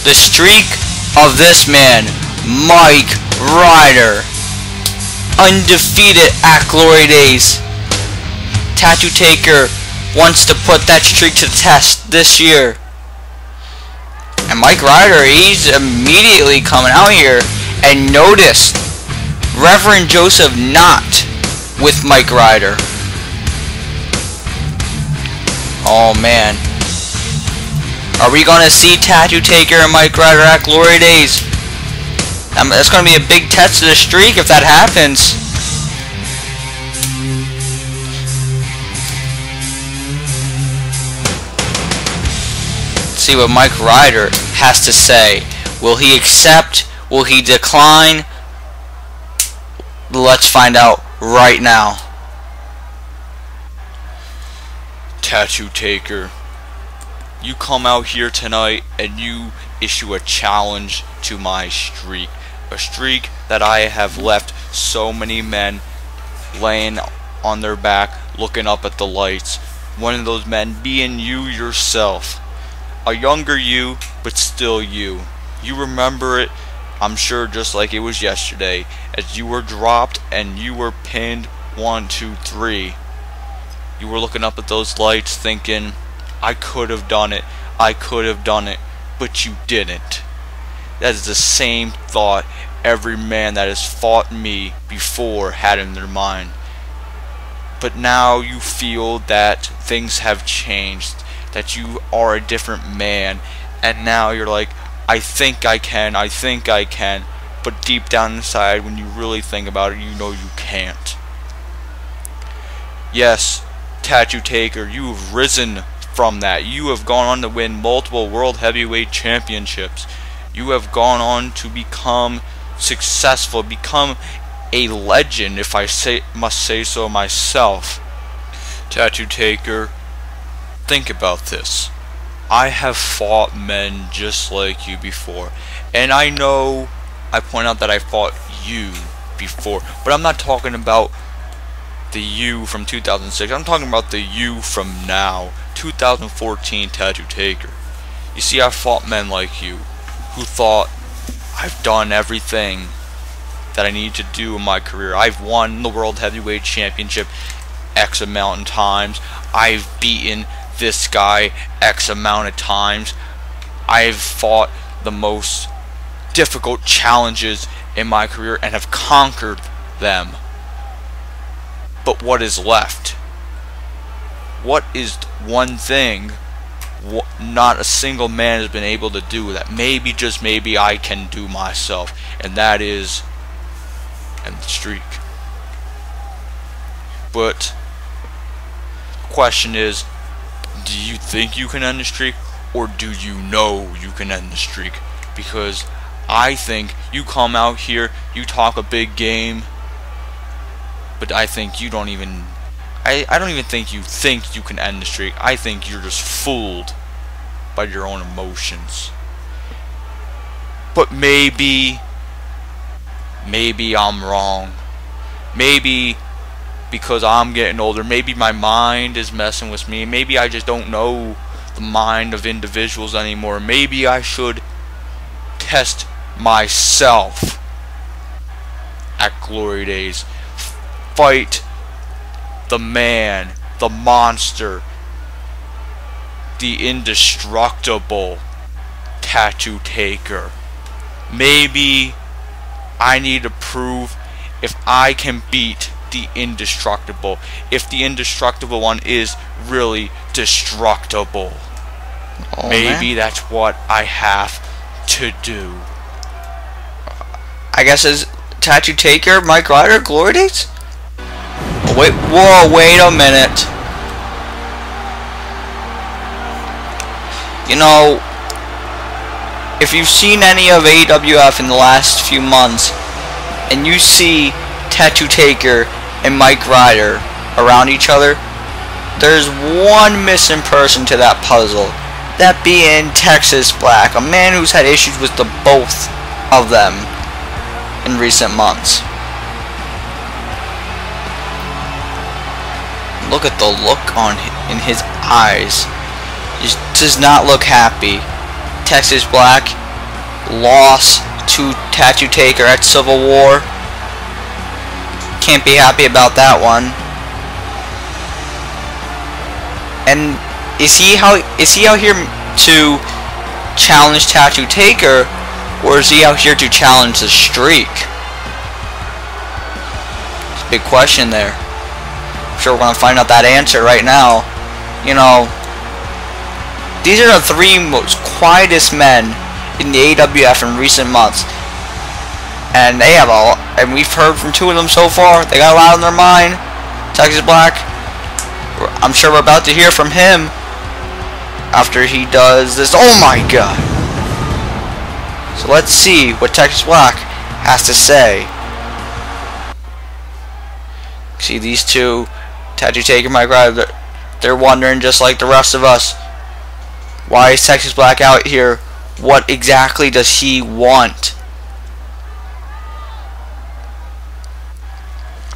The streak of this man, Mike Ryder, undefeated at Glory Days. Tattoo Taker wants to put that streak to the test this year. And Mike Ryder, he's immediately coming out here, and notice Reverend Joseph not with Mike Ryder. Oh man. Are we gonna see Tattoo Taker and Mike Ryder at Glory Days? That's gonna be a big test to the streak if that happens. Let's see what Mike Ryder has to say. Will he accept? Will he decline? Let's find out right now. Tattoo Taker, you come out here tonight and you issue a challenge to my streak. A streak that I have left so many men laying on their back looking up at the lights. One of those men being you yourself. A younger you, but still you. You remember it, I'm sure, just like it was yesterday, as you were dropped and you were pinned 1, 2, 3. You were looking up at those lights thinking, I could have done it, but you didn't. That is the same thought every man that has fought me before had in their mind. But now you feel that things have changed, that you are a different man, and now you're like, I think I can, but deep down inside, when you really think about it, you know you can't. Yes, Tattoo Taker, you have risen from that. You have gone on to win multiple World Heavyweight Championships. You have gone on to become successful, become a legend, if I must say so myself. Tattoo Taker, think about this. I have fought men just like you before, and I know I point out that I fought you before, but I'm not talking about the you from 2006. I'm talking about the you from now, 2014 Tattoo Taker. You see, I fought men like you who thought, I've done everything that I need to do in my career. I've won the World Heavyweight Championship X amount of times. I've beaten this guy X amount of times. I've fought the most difficult challenges in my career and have conquered them. But what is left? What is one thing not a single man has been able to do that maybe, just maybe, I can do myself? And that is end the streak. But the question is, do you think you can end the streak, or do you know you can end the streak? Because I think you come out here, you talk a big game, but I think you don't even I don't even think you can end the streak. I think you're just fooled by your own emotions. But maybe I'm wrong. Maybe because I'm getting older, maybe my mind is messing with me. Maybe I just don't know the mind of individuals anymore. Maybe I should test myself at Glory Days. Fight the man, the monster, the indestructible Tattoo Taker. Maybe I need to prove if I can beat the indestructible, if the indestructible one is really destructible. Oh, maybe that's what I have to do. I guess as Tattoo Taker, Mike Ryder, Glory Days? Wait, whoa, wait a minute. You know, if you've seen any of AWF in the last few months, and you see Tattoo Taker and Mike Ryder around each other, there's one missing person to that puzzle. That being Texas Black, a man who's had issues with the both of them in recent months. Look at the look in his eyes. He does not look happy. Texas Black lost to Tattoo Taker at Civil War. Can't be happy about that one. And is he out here to challenge Tattoo Taker, or is he out here to challenge the streak? It's a big question there. I'm sure we're gonna find out that answer right now. You know, these are the three most quietest men in the AWF in recent months, and they have and we've heard from two of them so far. They got a lot on their mind. Texas Black, I'm sure we're about to hear from him after he does this. Oh my god. So let's see what Texas Black has to say. See, these two, Tattoo Taker, Mike Ryder, they're wondering just like the rest of us, why is Texas Black out here? What exactly does he want?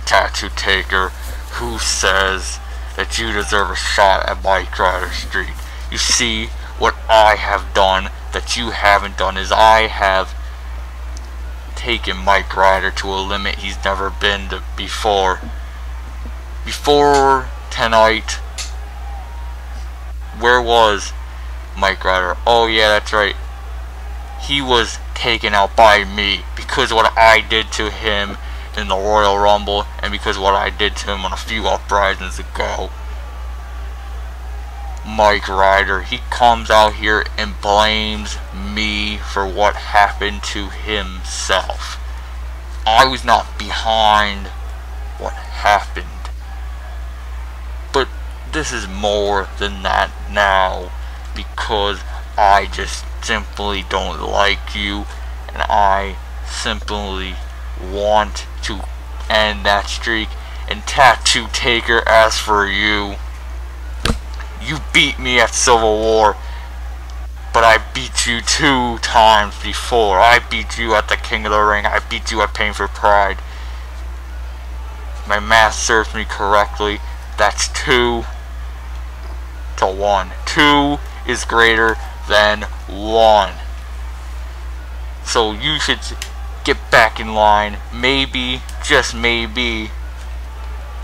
Tattoo Taker, who says that you deserve a shot at Mike Ryder's streak? You see, what I have done that you haven't done is I have taken Mike Ryder to a limit he's never been to before. Before tonight, where was Mike Ryder? Oh yeah, that's right. He was taken out by me because of what I did to him in the Royal Rumble, and because of what I did to him on a few uprisings ago. Mike Ryder, he comes out here and blames me for what happened to himself. I was not behind what happened. But this is more than that now, because I just simply don't like you, and I simply want to end that streak. And Tattoo Taker, as for you, you beat me at Civil War, but I beat you 2 times before. I beat you at the King of the Ring. I beat you at Pain for Pride. My math serves me correctly. That's 2 to 1. 2 is greater than 1. So you should get back in line. Maybe, just maybe,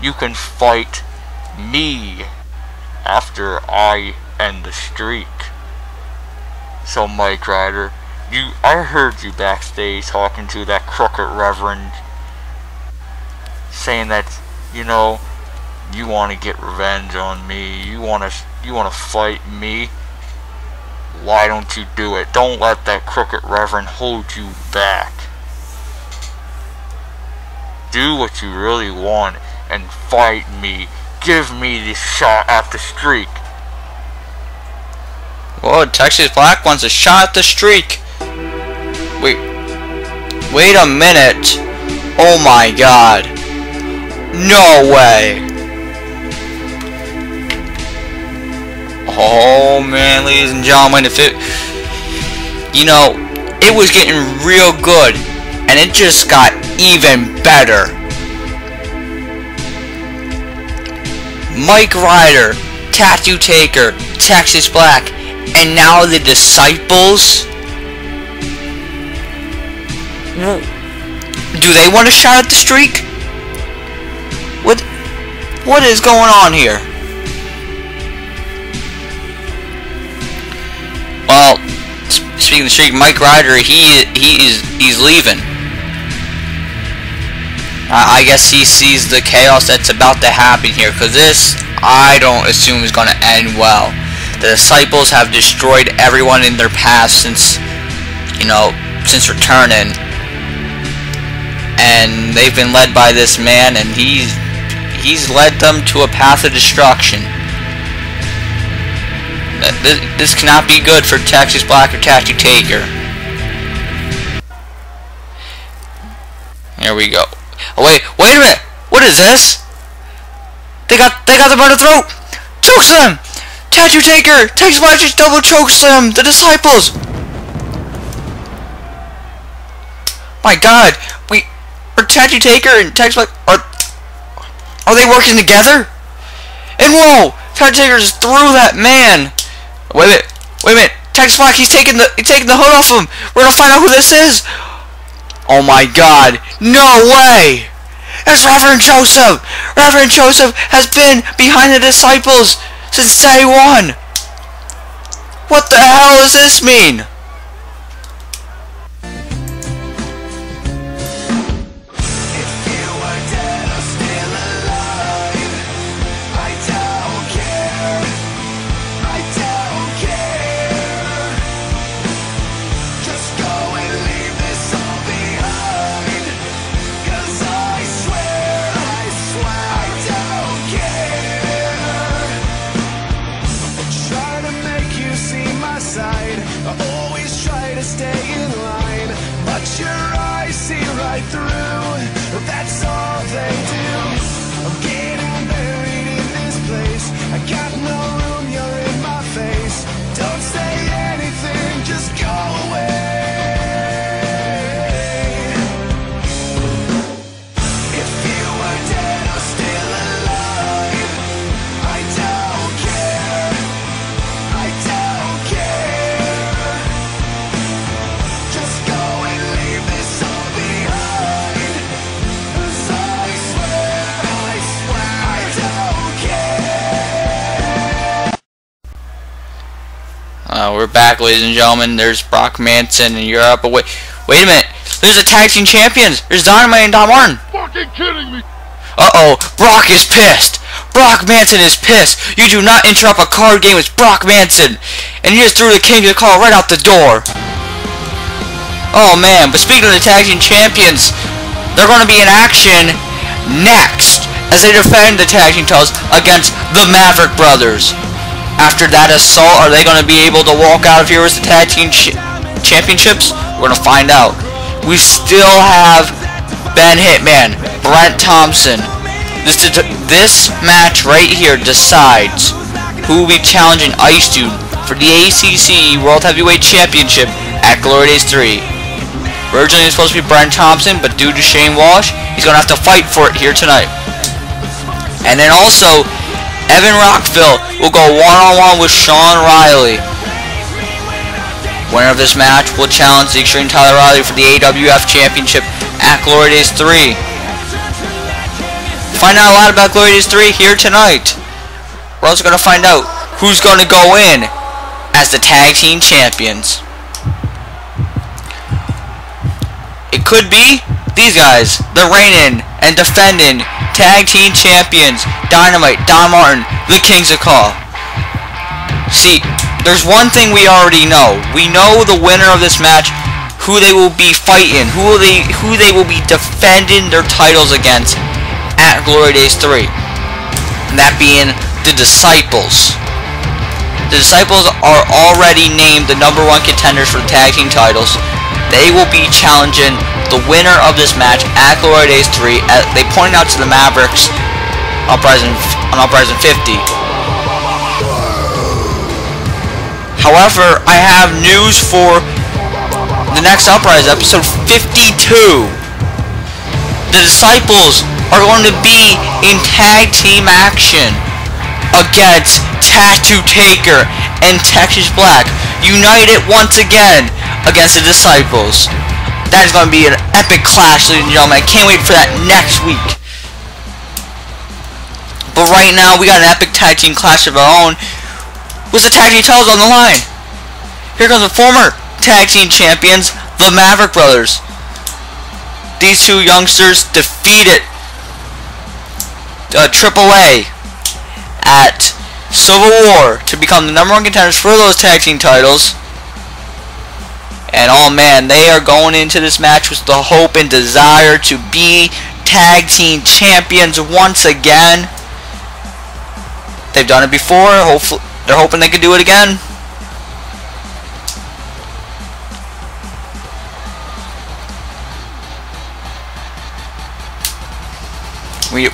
you can fight me after I end the streak. So Mike Ryder, I heard you backstage talking to that crooked reverend, saying that, you know, you want to get revenge on me. You want to fight me. Why don't you do it? Don't let that crooked reverend hold you back. Do what you really want and fight me. Give me the shot at the streak. Whoa, Texas Black wants a shot at the streak. Wait a minute. Oh my God. No way. Oh man, ladies and gentlemen, it was getting real good, and it just got even better. Mike Ryder, Tattoo Taker, Texas Black, and now the Disciples. Do they want a shot at the streak? What is going on here? Well, speaking of the streak, Mike Ryder, he's leaving. I guess he sees the chaos that's about to happen here, because this, I don't assume, is going to end well. The Disciples have destroyed everyone in their path since returning, and they've been led by this man, and he's led them to a path of destruction. This cannot be good for Texas Black or Tattoo Taker. Here we go. Oh, wait a minute! What is this? They got them by the throat! Choke slam! Tattoo Taker! Texas Black just double choke slam the Disciples! My God! Are Tattoo Taker and Texas Black are they working together? And whoa! Tattoo Taker just threw that man! Wait a minute! Texas Black, he's taking the hood off him! We're gonna find out who this is! Oh my God! No way! It's Reverend Joseph! Reverend Joseph has been behind the Disciples since day one! What the hell does this mean? That's all they do. I'm getting buried in this place. I got no room, you're in my face. Don't say anything, just go away. If you were dead or still alive, I don't care. I don't care. Just go and leave this all behind. We're back, ladies and gentlemen. There's Brock Manson in Europe. But wait a minute. There's the tag team champions. There's Dynamite and Don Martin. Fucking kidding me! Uh-oh. Brock is pissed. Brock Manson is pissed. You do not interrupt a card game with Brock Manson. And you just threw the King of CAW right out the door. Oh, man. But speaking of the tag team champions, they're going to be in action next as they defend the tag team titles against the Maverick Brothers. After that assault, are they going to be able to walk out of here as the tag team championships? We're going to find out. We still have Ben Hitman, Brent Thompson. This match right here decides who will be challenging Ice Dude for the ACC World Heavyweight Championship at Glory Days 3. Originally it was supposed to be Brent Thompson, but due to Shane Walsh, he's going to have to fight for it here tonight. And then also, Evan Rockville will go one-on-one with Shawn Riley. Winner of this match will challenge the Extreme Tyler Riley for the AWF Championship at Glory Days 3. Find out a lot about Glory Days 3 here tonight. We're also going to find out who's going to go in as the tag team champions. It could be these guys, the reigning and defending tag team champions, Dynamite, Don Martin, the Kings of CAW. See, there's one thing we already know. We know the winner of this match, who they will be fighting, who they will be defending their titles against at Glory Days 3. And that being the Disciples. The Disciples are already named the #1 contenders for the tag team titles. They will be challenging the winner of this match at Glory Days 3. They point out to the Mavericks on Uprising 50. However, I have news for the next Uprising, episode 52. The Disciples are going to be in tag team action against Tattoo Taker and Texas Black, united once again against the Disciples. That is going to be an epic clash, ladies and gentlemen. I can't wait for that next week. But right now, we got an epic tag team clash of our own with the tag team titles on the line. Here comes the former tag team champions, the Maverick Brothers. These two youngsters defeated AAA at Civil War to become the #1 contenders for those tag team titles. And oh man, they are going into this match with the hope and desire to be tag team champions once again. They've done it before. Hopefully, they're hoping they can do it again. We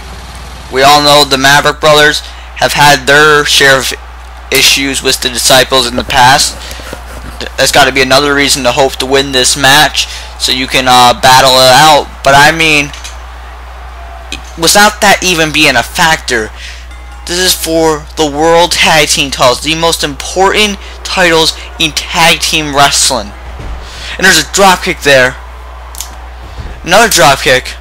all know the Maverick Brothers have had their share of issues with the Disciples in the past. That's got to be another reason to hope to win this match, so you can battle it out. But I mean, without that even being a factor, this is for the World Tag Team titles, the most important titles in tag team wrestling. And there's a dropkick there. Another dropkick.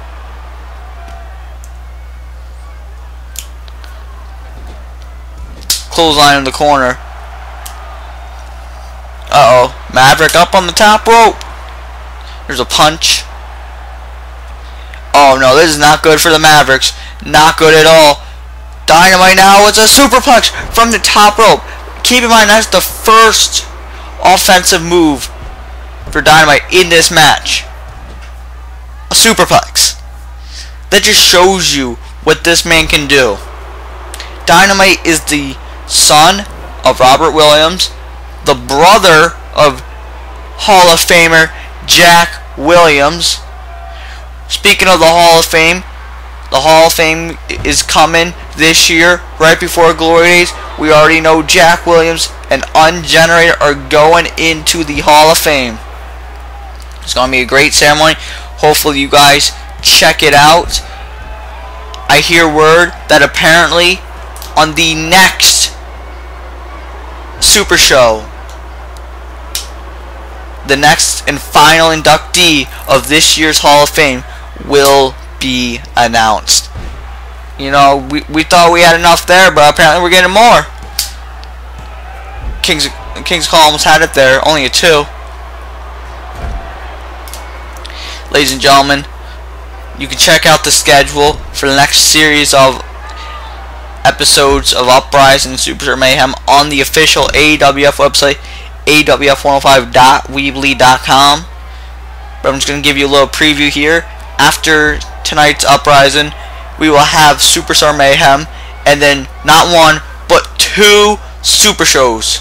Clothesline in the corner. Uh-oh. Maverick up on the top rope. There's a punch. Oh no, this is not good for the Mavericks. Not good at all. Dynamite now with a superplex from the top rope. Keep in mind, that's the first offensive move for Dynamite in this match. A superplex. That just shows you what this man can do. Dynamite is the son of Robert Williams, the brother of Hall of Famer Jack Williams. Speaking of the Hall of Fame is coming this year, right before Glory Days. We already know Jack Williams and Ungenerated are going into the Hall of Fame. It's going to be a great ceremony. Hopefully you guys check it out. I hear word that apparently on the next Super Show, the next and final inductee of this year's Hall of Fame will be announced. You know, we thought we had enough there, but apparently we're getting more. Kings of CAW almost had it there, only a 2. Ladies and gentlemen, you can check out the schedule for the next series of episodes of Uprising and Super Mayhem on the official AWF website, awf105.weebly.com. But I'm just going to give you a little preview here. After tonight's Uprising, we will have Superstar Mayhem, and then not one, but 2 Super Shows.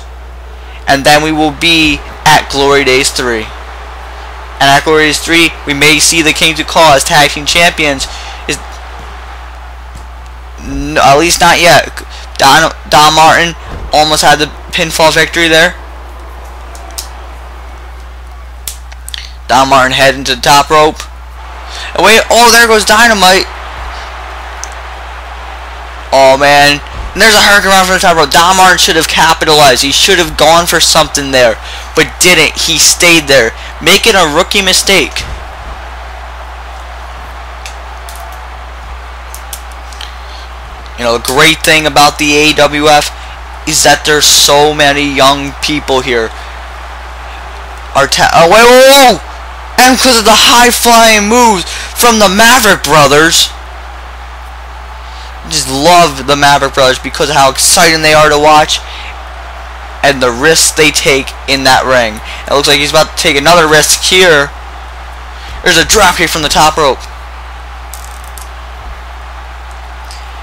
And then we will be at Glory Days 3. And at Glory Days 3, we may see the Kings of CAW as tag team champions. No, at least not yet. Don Martin almost had the pinfall victory there. Don Martin heading to the top rope. And wait, oh, there goes Dynamite. Oh man, And there's a hurricane run from the top rope. Don Martin should have capitalized. He should have gone for something there, but didn't. He stayed there, making a rookie mistake. You know, the great thing about the AWF is that there's so many young people here. Whoa! And because of the high-flying moves from the Maverick Brothers. I just love the Maverick Brothers because of how exciting they are to watch and the risks they take in that ring. It looks like he's about to take another risk here. There's a dropkick from the top rope.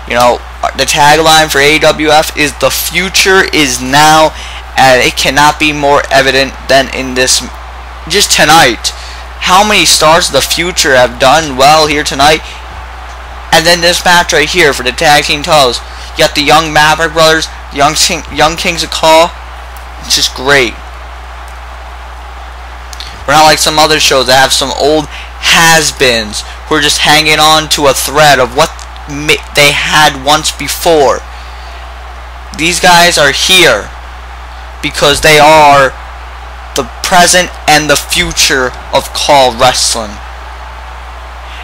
You know, the tagline for AWF is "The future is now," and it cannot be more evident than in this, just tonight. How many stars of the future have done well here tonight? And then this match right here for the tag team titles. You got the young Maverick Brothers, the young Kings of CAW. It's just great. We're not like some other shows that have some old has-beens who are just hanging on to a thread of what they had once before. These guys are here because they are the present and the future of CAW wrestling.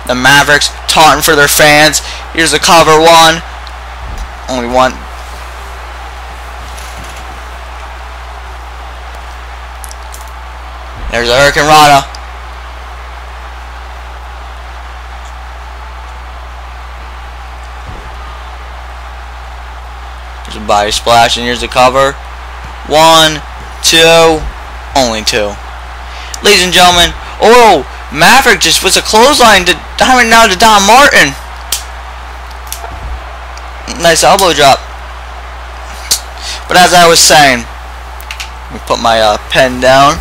The Mavericks taunting for their fans. Here's a cover one. Only one. There's a Hurricane Rana. There's a body splash, and here's the cover. 1, 2, only 2. Ladies and gentlemen, oh, Maverick just was a clothesline to Diamond now to Don Martin. Nice elbow drop. But as I was saying, let me put my pen down.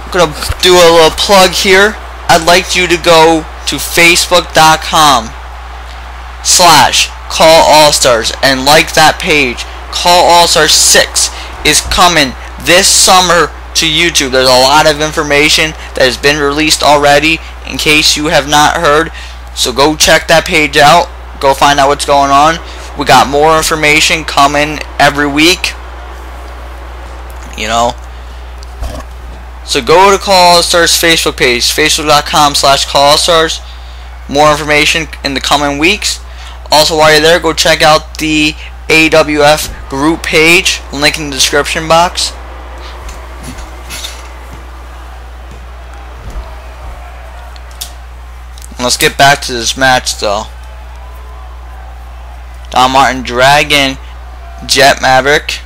I'm gonna do a little plug here. I'd like you to go to facebook.com/CAW All-Stars and like that page. CAW All-Stars 6 is coming this summer to YouTube. There's a lot of information that has been released already in case you have not heard. So go check that page out. Go find out what's going on. We got more information coming every week. You know. So go to CAW All-Stars Facebook page, facebook.com/CAW All-Stars. More information in the coming weeks. Also, while you're there, go check out the AWF group page, link in the description box. Let's get back to this match though. Don Martin dragging Jet Maverick.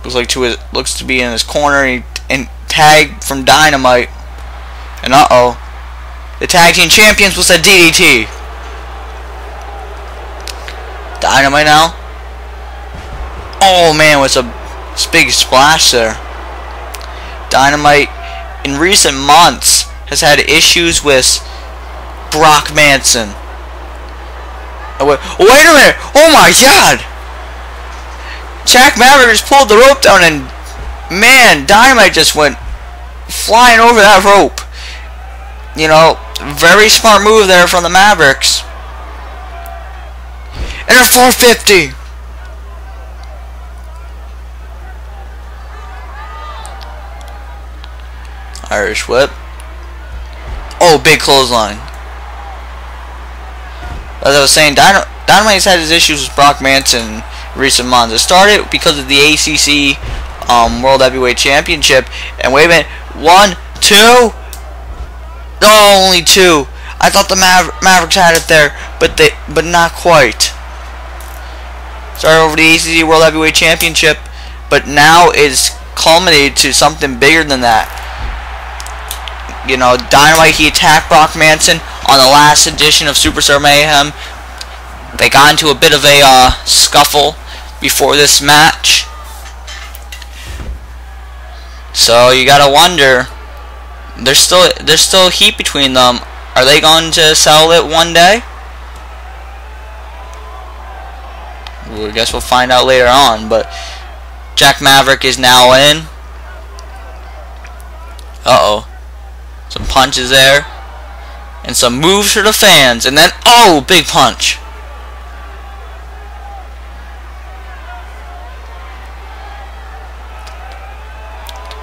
Looks to be in his corner, and tag from Dynamite. And the tag team champions was a DDT. Dynamite now. Oh man, what's a big splash there. Dynamite in recent months has had issues with Brock Manson. Oh, wait a minute! Oh my God! Jack Maverick just pulled the rope down, and man, Dynamite just went flying over that rope. You know, very smart move there from the Mavericks. And a 450. Irish whip. Oh, big clothesline. As I was saying, Dynamite's had his issues with Brock Manson in recent months. It started because of the ACC World Heavyweight Championship. And wait a minute, 1, 2. Oh, only 2. I thought the Mavericks had it there, but not quite. Started over the ACC World Heavyweight Championship, but now it's culminated to something bigger than that. You know, Dynamite, he attacked Brock Manson on the last edition of Superstar Mayhem. They got into a bit of a scuffle before this match. So you gotta wonder, there's still heat between them. Are they going to settle it one day? Well, I guess we'll find out later on. But Jack Maverick is now in. Some punches there. And some moves for the fans. And then, oh, big punch.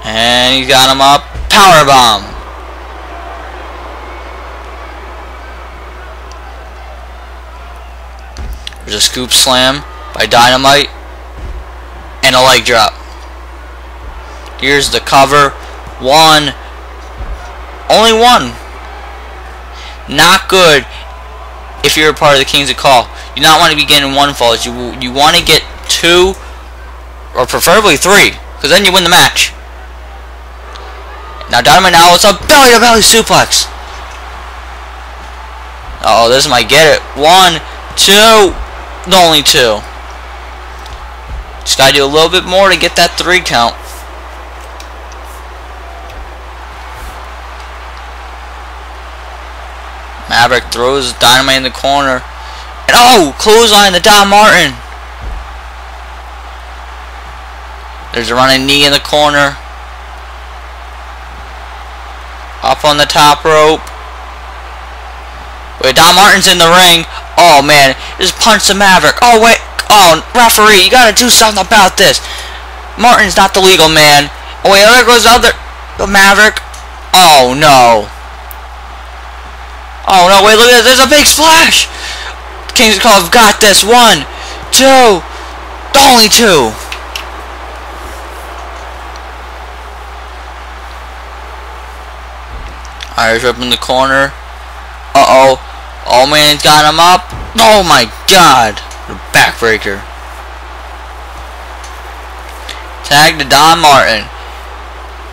And he got him up. Power bomb. There's a scoop slam by Dynamite. And a leg drop. Here's the cover. One. Only one. Not good if you're a part of the Kings of CAW. You not want to be getting one falls. You want to get two, or preferably three, because then you win the match. Now Dynamite now it's a belly to belly suplex. Oh, this might get it. 1, 2, only 2. Just gotta do a little bit more to get that 3 count. Maverick throws Dynamite in the corner. And oh, clothesline to Don Martin. There's a running knee in the corner. Up on the top rope. Wait, Don Martin's in the ring. Oh man, just punch the Maverick. Oh wait, oh referee, you gotta do something about this. Martin's not the legal man. Oh wait, there goes the Maverick. Oh no. Oh no, wait, look at this, there's a big splash! Kings of CAW have got this. 1, 2, only 2. Irish up in the corner. Uh-oh. Oh man, he's got him up. Oh my god. The backbreaker. Tag to Don Martin.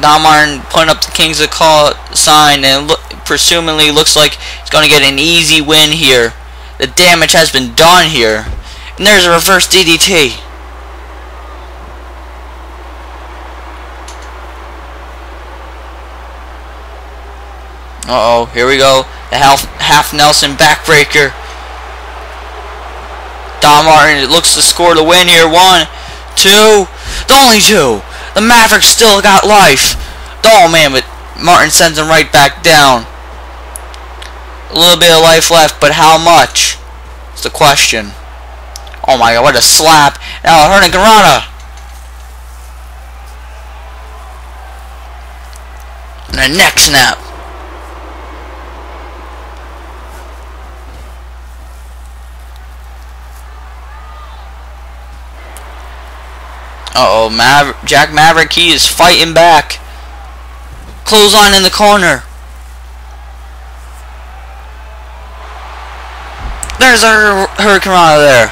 Don Martin putting up the Kings of CAW sign, and presumably looks like he's going to get an easy win here. The damage has been done here. And there's a reverse DDT. Uh-oh, here we go. The half Nelson backbreaker. Don Martin, it looks to score the win here. 1, 2, only 2. The Maverick still got life. Oh man, but Martin sends him right back down. A little bit of life left, but how much? It's the question. Oh my god, what a slap. Now Hurricanrana. And a neck snap. Uh-oh, Jack Maverick, he is fighting back. Clothesline in the corner. There's a Hurricanrana there.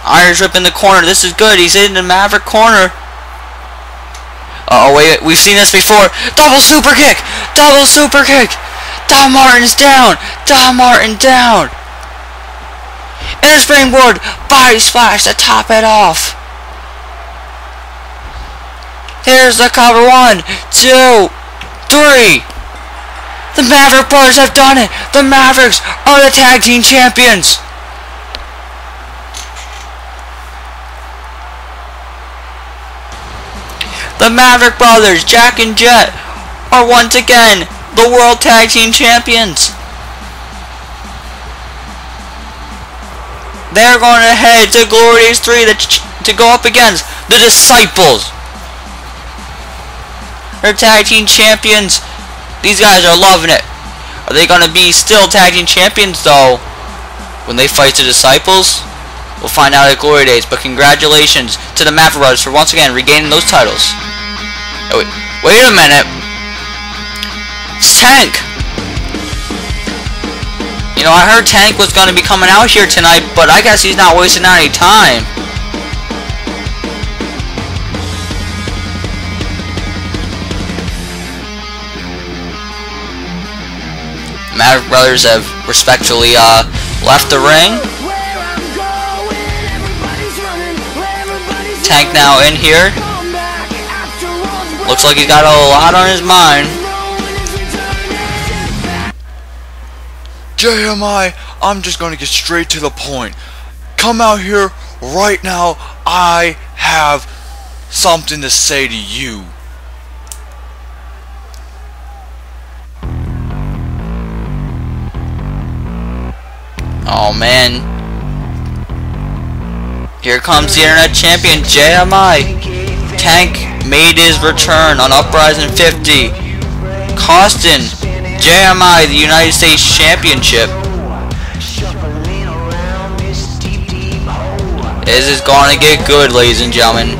Irish Whip in the corner. This is good. He's in the Maverick corner. Uh oh, wait. We've seen this before. Double super kick. Double super kick. Don Martin's down. Don Martin down. And a springboard. Body splash to top it off. Here's the cover. 1, 2, 3. The Maverick Brothers have done it. The Mavericks are the tag team champions. The Maverick Brothers, Jack and Jet, are once again the World Tag Team Champions. They're going to head to Glory Days 3 to go up against the Disciples. They're Tag Team Champions. These guys are loving it. Are they going to be still Tag Team Champions, though, when they fight the Disciples? We'll find out at Glory Days. But congratulations to the Maverick Brothers for once again regaining those titles. Oh, wait a minute. It's Tank. You know, I heard Tank was going to be coming out here tonight, but I guess he's not wasting any time. Maverick Brothers have respectfully left the ring. Tank now in here. Looks like he's got a lot on his mind. JMI, I'm just gonna get straight to the point. Come out here right now. I have something to say to you. Oh man. Here comes the Internet Champion, JMI. Tank made his return on Uprising 50, costing JMI the United States Championship. This is going to get good, ladies and gentlemen.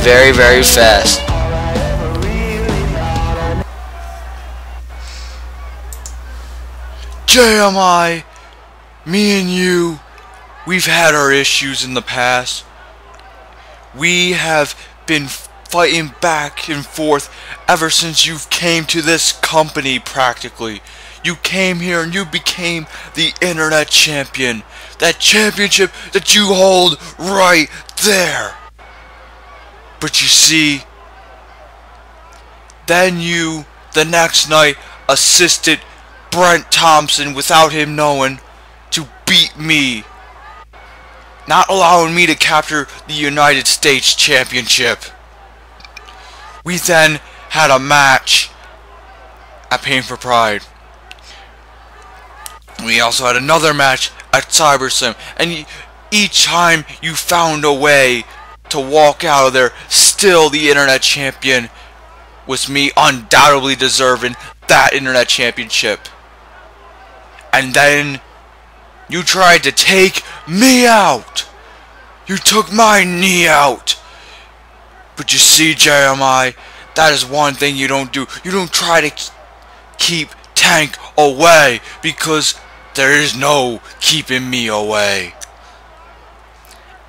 Very, very fast. JMI, me and you, we've had our issues in the past. We have been fighting back and forth ever since you came to this company practically. You came here and you became the Internet Champion. That championship that you hold right there. But you see, then you, the next night, assisted Brent Thompson without him knowing to beat me, not allowing me to capture the United States Championship. We then had a match at Pain for Pride. We also had another match at CyberSim, and each time you found a way to walk out of there still the Internet Champion, was me undoubtedly deserving that Internet Championship. And then you tried to take me out. You took my knee out. But you see, JMI, that is one thing you don't do. You don't try to keep Tank away, because there is no keeping me away.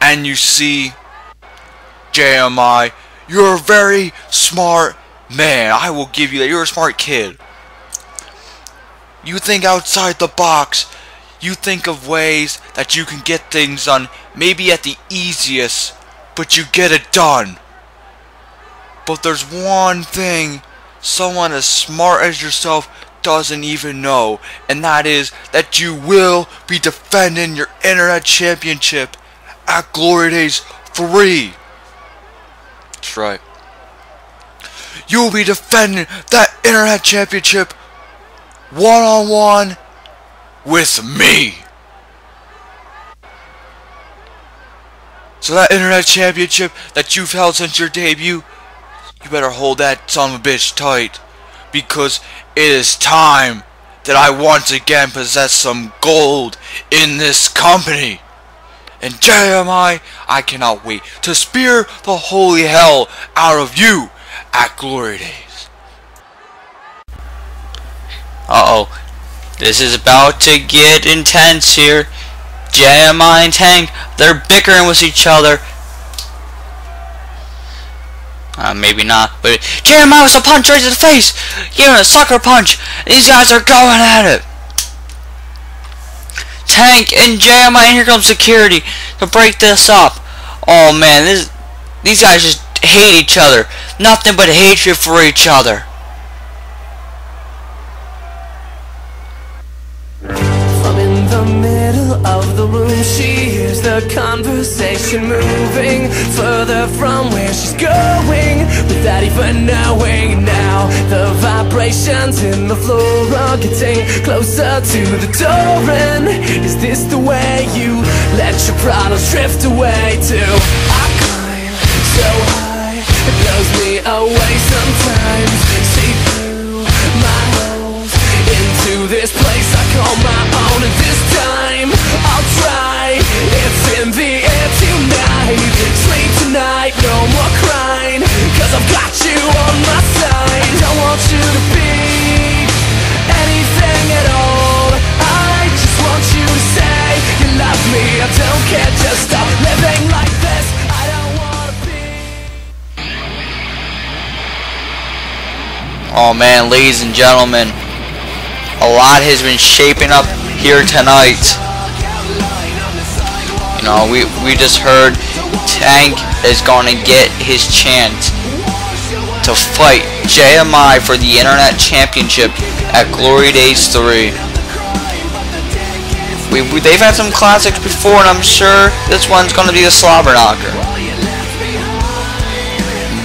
And you see, JMI, you're a very smart man. I will give you that. You're a smart kid. You think outside the box. You think of ways that you can get things done, maybe at the easiest, but you get it done. But there's one thing someone as smart as yourself doesn't even know, and that is that you will be defending your Internet Championship at Glory Days 3. That's right. You will be defending that Internet Championship one-on-one with me. So that Internet Championship that you've held since your debut, you better hold that son of a bitch tight, because it is time that I once again possess some gold in this company. And JMI, I cannot wait to spear the holy hell out of you at Glory Days. Uh-oh. This is about to get intense here. JMI and Tank, they're bickering with each other. Maybe not, but JMI was a punch right to the face. Giving a sucker punch. These guys are going at it. Tank and JMI, and here comes security to break this up. Oh man, these guys just hate each other. Nothing but hatred for each other. From in the middle of the room, she hears the conversation moving further from where she's going, without even knowing. Now the vibrations in the floor are getting closer to the door. And is this the way you let your problems drift away to? I climb so high, it blows me away sometimes. See through my holes into this place I call my own, and this time I'll try. It's in the air tonight. Sleep tonight, no more crying, cause I've got you on my side. Don't want you to be anything at all. I just want you to say you love me. I don't care, just stop living like this. I don't wanna be. Oh man, ladies and gentlemen, a lot has been shaping up here tonight. You know, we just heard Tank is going to get his chance to fight JMI for the Internet Championship at Glory Days 3. They've had some classics before, and I'm sure this one's going to be the slobber knocker.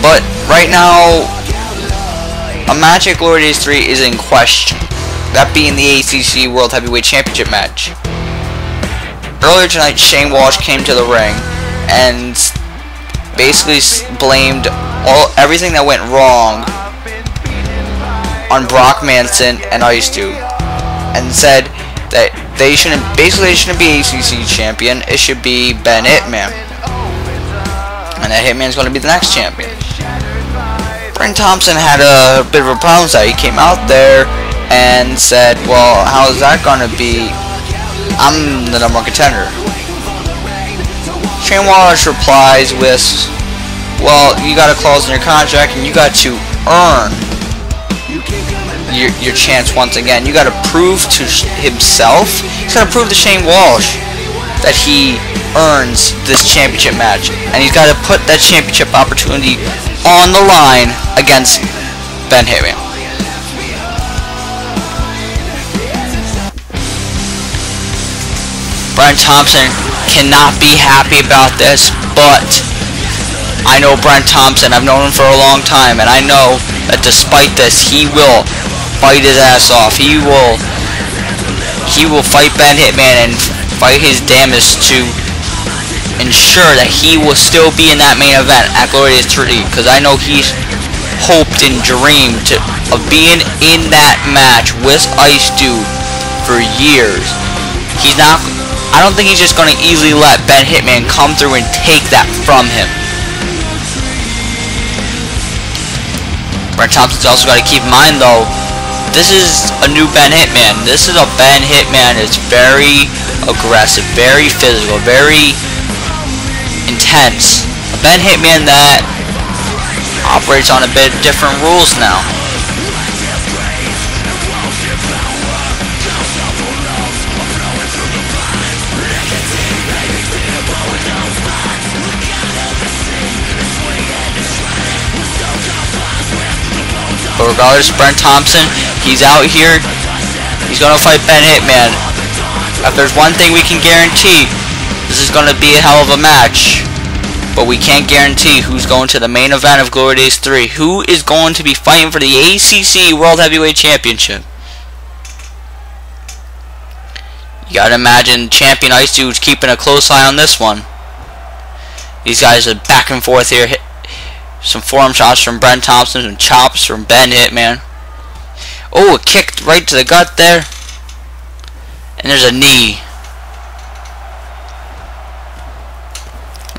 But right now, a match at Glory Days 3 is in question. That being the ACC World Heavyweight Championship match. Earlier tonight, Shane Walsh came to the ring and basically blamed everything that went wrong on Brock Manson and Ice Dude, and said that they shouldn't be ACC champion. It should be Ben Hitman, and that Hitman's going to be the next champion. Brent Thompson had a bit of a problem, so he came out there and said, well, how is that going to be? I'm the #1 contender. Shane Wallace replies with, well, you got a clause in your contract and you got to earn your chance once again. You got to prove to himself, he's got to prove to Shane Walsh that he earns this championship match, and he's got to put that championship opportunity on the line against Ben Hitman. Brent Thompson cannot be happy about this, but I know Brent Thompson. I've known him for a long time, and I know that despite this, he will fight his ass off. He will fight Ben Hitman and fight his damnedest to ensure that he will still be in that main event at Glory Days 3, because I know he's hoped and dreamed of being in that match with Ice Dude for years. I don't think he's just going to easily let Ben Hitman come through and take that from him. Brent Thompson's also got to keep in mind, though, this is a new Ben Hitman. This is a Ben Hitman that's very aggressive, very physical, very intense. A Ben Hitman that operates on a bit different rules now. But regardless, Brent Thompson, he's out here. He's going to fight Ben Hitman. If there's one thing we can guarantee, this is going to be a hell of a match. But we can't guarantee who's going to the main event of Glory Days 3. Who is going to be fighting for the ACC World Heavyweight Championship? You gotta imagine Champion Ice Dude's keeping a close eye on this one. These guys are back and forth here. Some forearm shots from Brent Thompson, some chops from Ben Hitman. Oh, a kick right to the gut there. And there's a knee.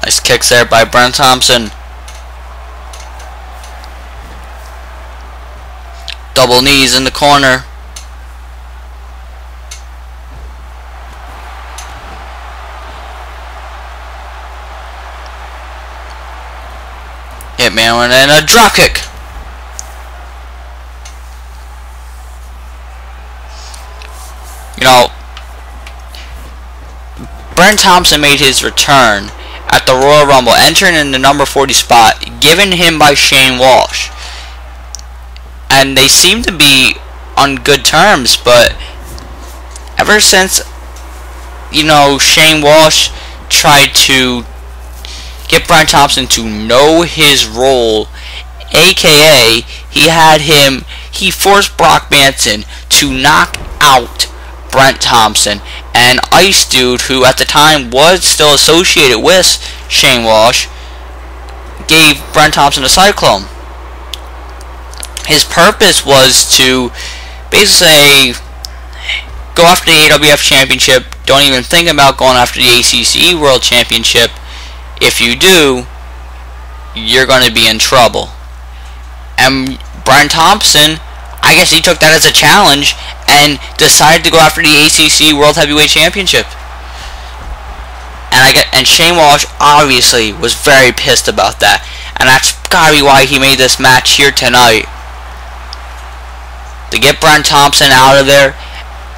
Nice kicks there by Brent Thompson. Double knees in the corner. Hitman and a drop kick. You know, Brent Thompson made his return at the Royal Rumble, entering in the number 40 spot, given him by Shane Walsh. And they seem to be on good terms, but ever since, you know, Shane Walsh tried to get Brent Thompson to know his role, aka he forced Brock Manson to knock out Brent Thompson, and Ice Dude, who at the time was still associated with Shane Walsh, gave Brent Thompson a cyclone. His purpose was to basically say, go after the AWF Championship, don't even think about going after the ACC World Championship. If you do, you're going to be in trouble. And Brent Thompson, I guess he took that as a challenge and decided to go after the ACC World Heavyweight Championship. And Shane Walsh obviously was very pissed about that, and that's gotta be why he made this match here tonight, to get Brent Thompson out of there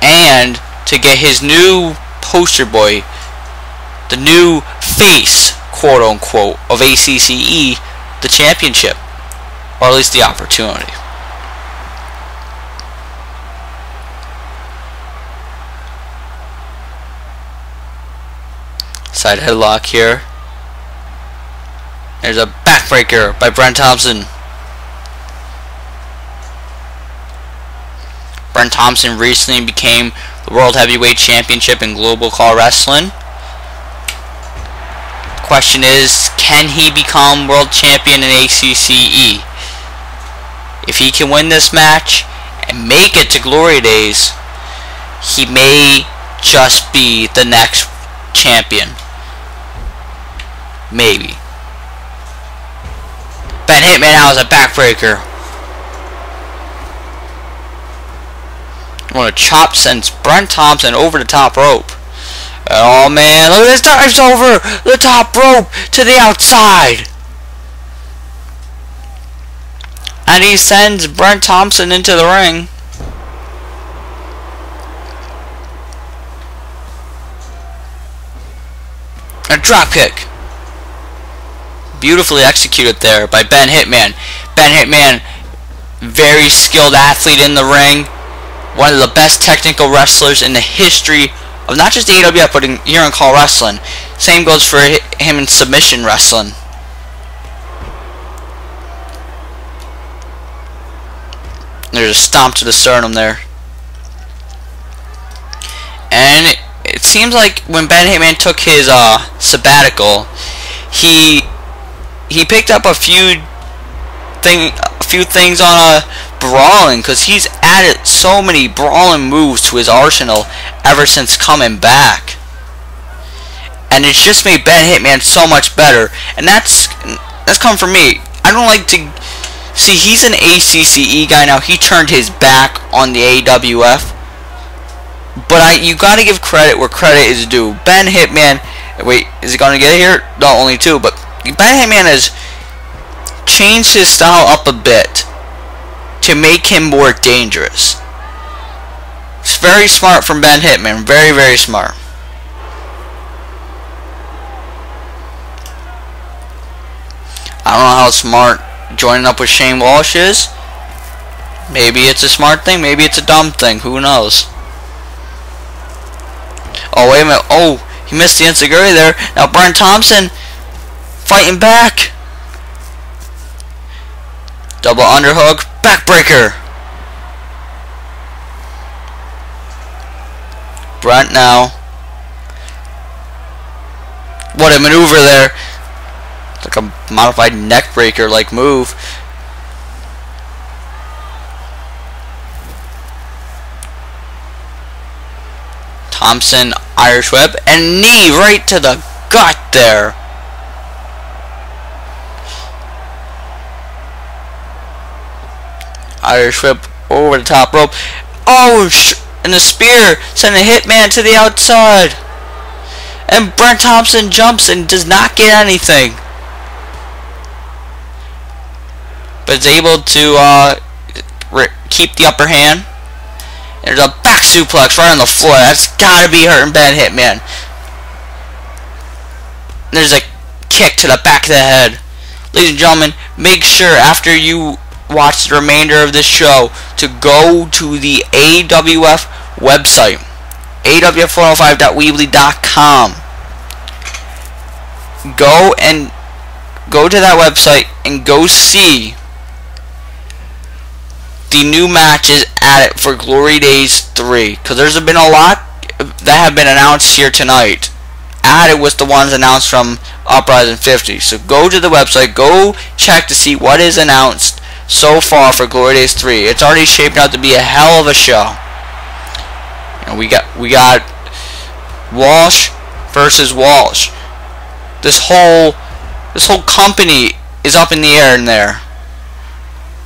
and to get his new poster boy, the new face, quote unquote, of ACCE, the championship, or at least the opportunity. Side headlock here. There's a backbreaker by Brent Thompson. Brent Thompson recently became the World Heavyweight Championship in Global CAW Wrestling. question is, can he become world champion in ACCE? If he can win this match and make it to Glory Days, he may just be the next champion. Maybe. Ben Hitman now has a backbreaker. What a chop sends Brent Thompson over the top rope. Oh man, look at this, dives over the top rope to the outside. And he sends Brent Thompson into the ring. A drop kick. Beautifully executed there by Ben Hitman. Ben Hitman, very skilled athlete in the ring. One of the best technical wrestlers in the history of not just AWF, but here in CAW Wrestling. Same goes for him in submission wrestling. There's a stomp to the sternum there. And it seems like when Ben Hitman took his sabbatical, he picked up a few things on brawling, because he's added so many brawling moves to his arsenal ever since coming back. And it's just made Ben Hitman so much better. And that's come from me. I don't like to see, he's an ACCE guy now. He turned his back on the AWF. But you gotta give credit where credit is due. Ben Hitman, wait, is he gonna get it here? No, only two, but Ben Hitman has changed his style up a bit to make him more dangerous. It's very smart from Ben Hitman. Very, very smart. I don't know how smart joining up with Shane Walsh is. Maybe it's a smart thing. Maybe it's a dumb thing. Who knows? Oh, wait a minute. Oh, he missed the enziguri there. Now Brent Thompson fighting back. Double underhook. Backbreaker. Brent now. What a maneuver there. It's like a modified neck breaker like move. Thompson, Irish whip, and knee right to the gut there. Irish whip over the top rope. Oh, and the spear sending Hitman to the outside. And Brent Thompson jumps and does not get anything. But is able to keep the upper hand. There's a back suplex right on the floor. That's gotta be hurting Ben Hitman. There's a kick to the back of the head. Ladies and gentlemen, make sure after you watch the remainder of this show to go to the AWF website, awf405.weebly.com. Go to that website and go see the new matches added for Glory Days 3, because there's been a lot that have been announced here tonight. Added was the ones announced from Uprising 50. So go to the website, go check to see what is announced so far for Glory Days 3. It's already shaping out to be a hell of a show. And we got Walsh versus Walsh. This whole company is up in the air in there.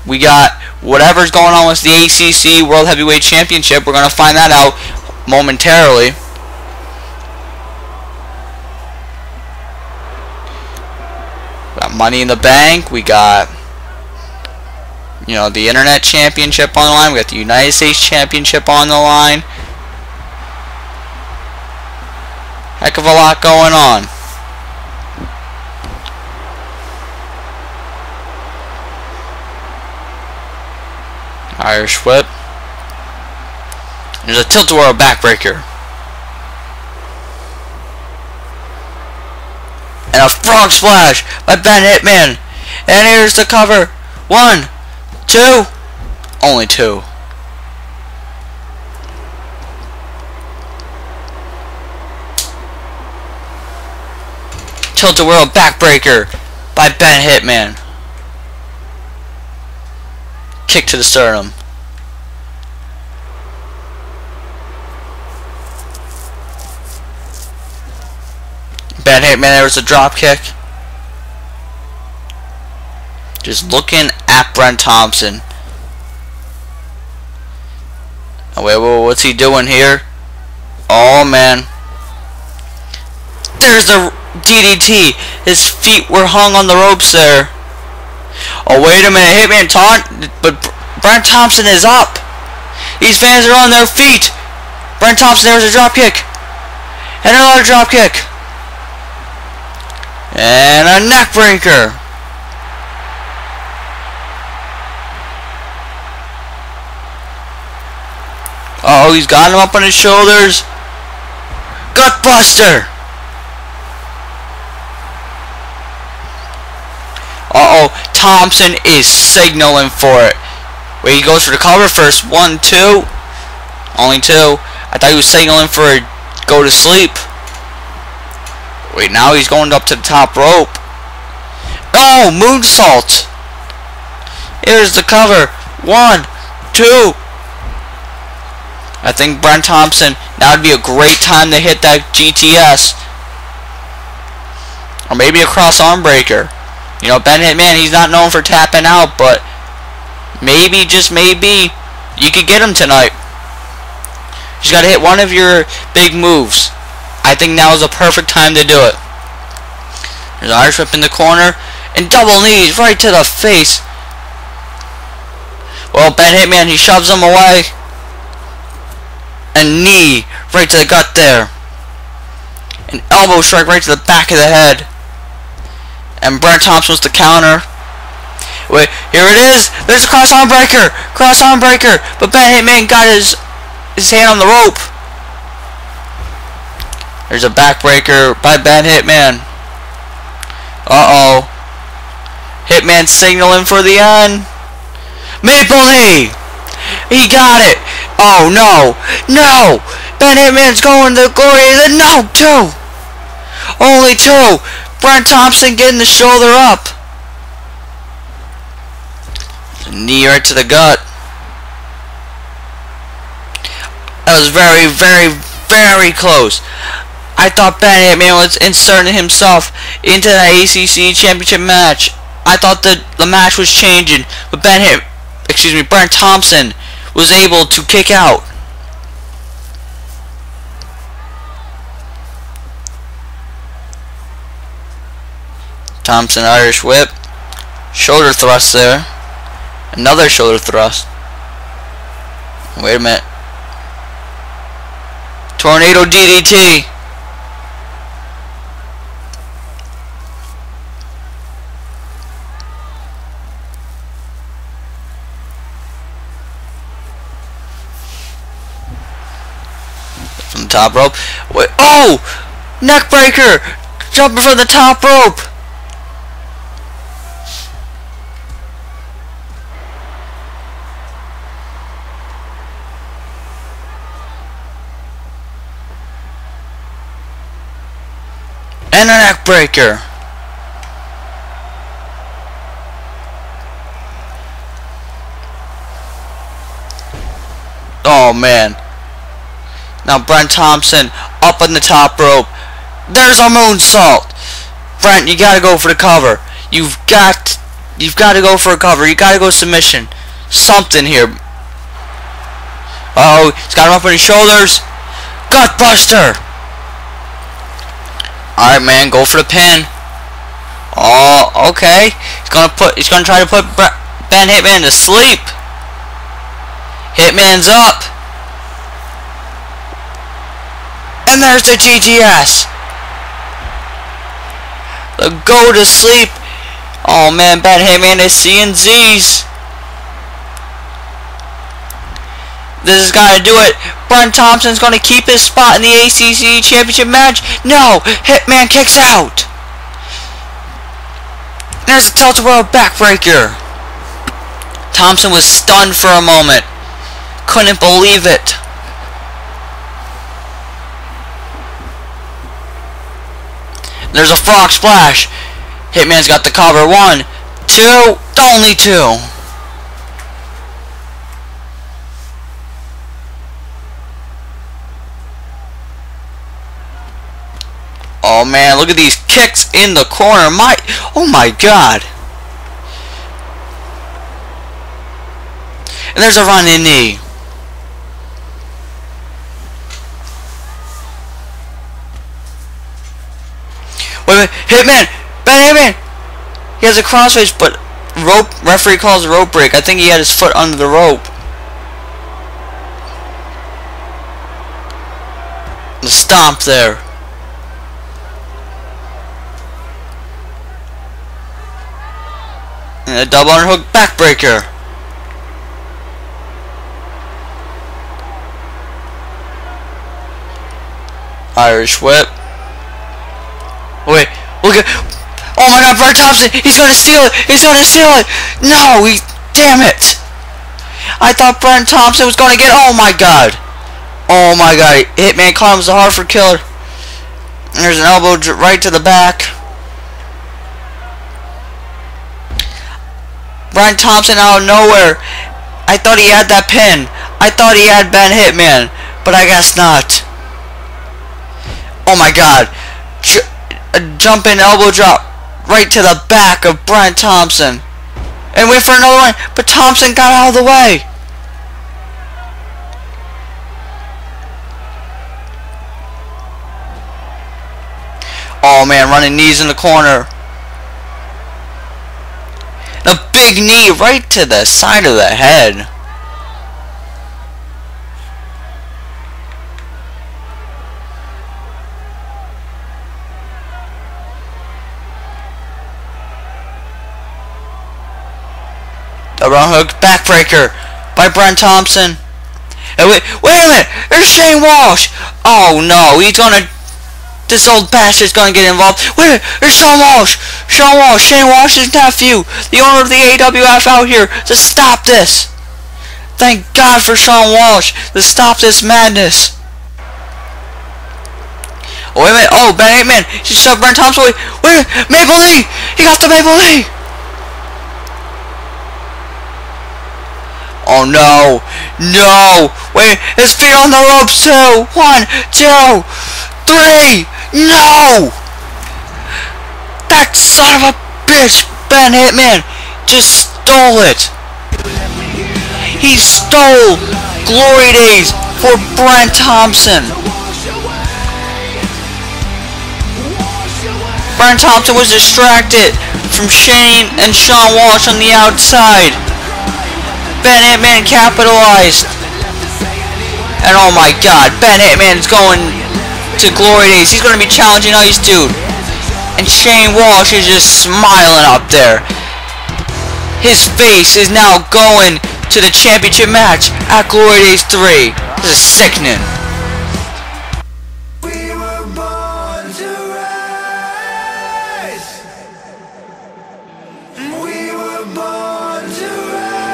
We got whatever's going on with the ACC World Heavyweight Championship. We're going to find that out momentarily. We got Money in the Bank. We got, the Internet Championship on the line. We got the United States Championship on the line. Heck of a lot going on. Irish whip. There's a tilt-a-whirl backbreaker. And a frog splash by Ben Hitman. And here's the cover. 1, 2. Only 2. tilt-a-whirl backbreaker by Ben Hitman. Kick to the sternum. Ben Hitman, there was a drop kick. Just looking at Brent Thompson. Oh, wait, what's he doing here? Oh, man. There's the DDT. His feet were hung on the ropes there. Oh, wait a minute. Hitman taunt. But Brent Thompson is up. These fans are on their feet. Brent Thompson, there's a drop kick. And another drop kick. And a neck breaker. Oh, he's got him up on his shoulders. Gutbuster. Uh-oh, Thompson is signaling for it. Wait, he goes for the cover first. 1, 2. Only 2. I thought he was signaling for a go to sleep. Wait, now he's going up to the top rope. Oh, moonsault. Here's the cover. 1, 2. I think Brent Thompson, now would be a great time to hit that GTS. Or maybe a cross arm breaker. You know, Ben Hitman, he's not known for tapping out, but maybe, just maybe, you could get him tonight. You just gotta hit one of your big moves. I think now is the perfect time to do it. There's an Irish whip in the corner, and double knees right to the face. Well, Ben Hitman, he shoves him away. And knee right to the gut there. An elbow strike right to the back of the head. And Brent Thompson wants to counter. Wait, here it is. There's a cross arm breaker. Cross arm breaker. But Ben Hitman got his hand on the rope. There's a backbreaker by Ben Hitman. Uh-oh. Hitman signaling for the end. Maple knee. He got it. Oh, no. No. Ben Hitman's going to glory. No, 2. Only 2. Brent Thompson getting the shoulder up. Knee right to the gut. That was very, very, very close. I thought Ben Hitman was inserting himself into the ACC Championship match. I thought that the match was changing, but Brent Thompson was able to kick out. Thompson Irish whip. Shoulder thrust there. Another shoulder thrust. Wait a minute. Tornado DDT. From the top rope. Wait, oh! Neck breaker! Jumping from the top rope! And a neck breaker. Oh man. Now Brent Thompson up on the top rope. There's a moonsault. Brent, you gotta go for the cover. You've got to go for a cover. You gotta go submission. Something here. Uh oh, he's got him up on his shoulders. Gutbuster. Alright, man, go for the pin. Oh, okay. He's gonna try to put Ben Hitman to sleep. Hitman's up. And there's the GTS. The go to sleep. Oh man, Ben Hitman is seeing Z's. This has got to do it. Brent Thompson's going to keep his spot in the ACC Championship match. No, Hitman kicks out. There's a tilt-a-whirl backbreaker. Thompson was stunned for a moment. Couldn't believe it. There's a frog splash. Hitman's got the cover. 1, 2, only 2. Oh man, look at these kicks in the corner. Oh my god. And there's a running knee. Wait, Hitman! Hitman! He has a crossface, but referee calls a rope break. I think he had his foot under the rope. The stomp there. And a double underhook backbreaker. Irish whip. Wait, look at. Oh my god, Brent Thompson! He's gonna steal it! He's gonna steal it! No, damn it! I thought Brent Thompson was gonna get. Oh my god! Oh my god! Hitman climbs the Hartford Killer. And there's an elbow right to the back. Brent Thompson out of nowhere. I thought he had that pin. I thought he had Ben Hitman, but I guess not. Oh my god. A jumping elbow drop right to the back of Brent Thompson. And wait for another one, but Thompson got out of the way. Oh man, running knees in the corner. A big knee right to the side of the head. A round hook backbreaker by Brent Thompson. And wait a minute! There's Shane Walsh! Oh no, this old bastard's gonna get involved. Wait a minute, there's Shawn Walsh! Shane Walsh's nephew, the owner of the AWF out here to stop this. Thank God for Shawn Walsh to stop this madness. Oh, wait a minute, oh, Ben Hitman, he shoved Brent Thompson away. Wait a minute, Maple Knee! He got the Maple Knee! Oh no! No! Wait, his feet on the ropes too! 1, 2, 3! No! That son of a bitch! Ben Hitman just stole it! He stole Glory Days for Brent Thompson! Brent Thompson was distracted from Shane and Shawn Walsh on the outside. Ben Hitman capitalized. And oh my god, Ben Hitman's going to Glory Days. He's going to be challenging Ice Dude. And Shane Walsh is just smiling up there. His face is now going to the championship match at Glory Days 3. This is sickening. We were born to rise. We were born to rise.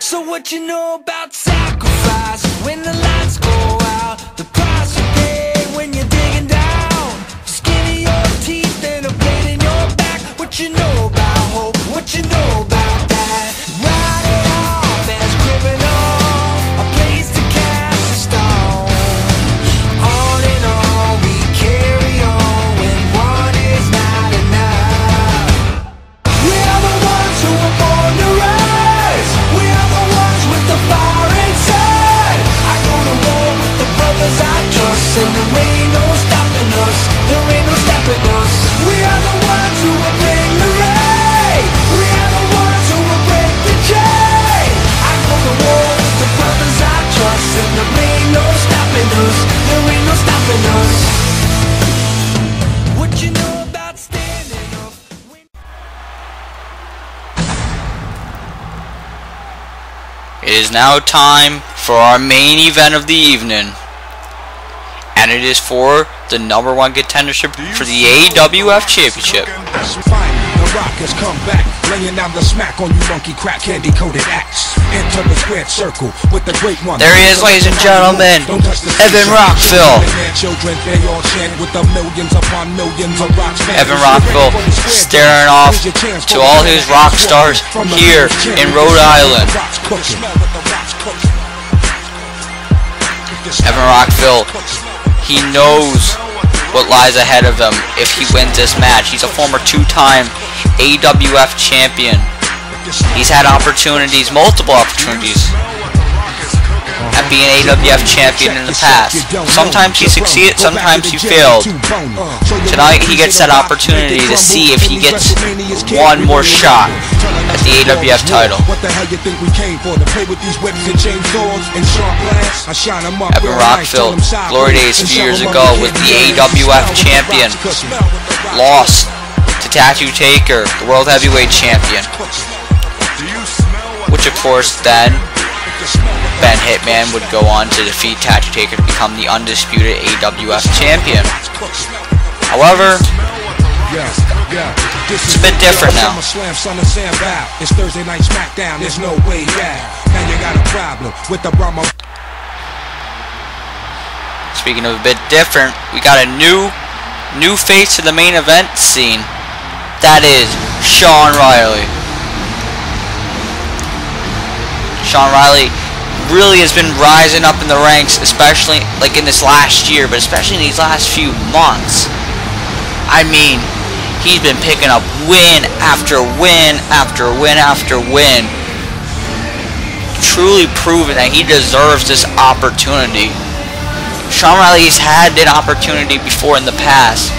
So what you know about sacrifice? When the lights go out, the price you pay when you're digging down. Skin in your teeth and a blade in your back. What you know about hope? What you know about that? Ride it off as criminal, a place to cast a stone. On and on we carry on when one is not enough. We are the ones who were born to rise. We are the ones with the fire inside. I go to war with the brothers I trust, and there ain't no stopping us. There ain't no stopping us. We are the ones who will bring the rain. We are the ones who will break the chain. I go to war with the brothers I trust, and there ain't no stopping us. There ain't no stopping us. What you know about standing up? It is now time for our main event of the evening. And it is for the #1 contendership for the AWF Championship. The Rock has come back, laying down the smack on you monkey crack candy coated acts. Enter the squared circle with the great one. There he is, ladies and gentlemen, Evan Rockville. Evan Rockville staring off to all his rock stars here in Rhode Island. Evan Rockville, he knows what lies ahead of him if he wins this match. He's a former 2-time AWF champion. He's had opportunities, multiple opportunities, at being AWF champion in the past. Sometimes he succeeded, sometimes he failed. Tonight he gets that opportunity to see if he gets one more shot at the AWF title. Evan Rockville, glory days a few years ago, was the AWF champion. Lost to Tattoo Taker, the world heavyweight champion. Which of course then Ben Hitman would go on to defeat Tattoo Taker to become the undisputed AWF champion. However, it's a bit different now. It's Thursday night SmackDown, there's no way back. Now you got a problem with the Brahma. Speaking of a bit different, we got a new face to the main event scene. That is Shawn Riley. Shawn Riley really has been rising up in the ranks, especially like in this last year, but especially in these last few months. I mean, he's been picking up win after win after win after win, truly proving that he deserves this opportunity. Shawn Riley's had an opportunity before in the past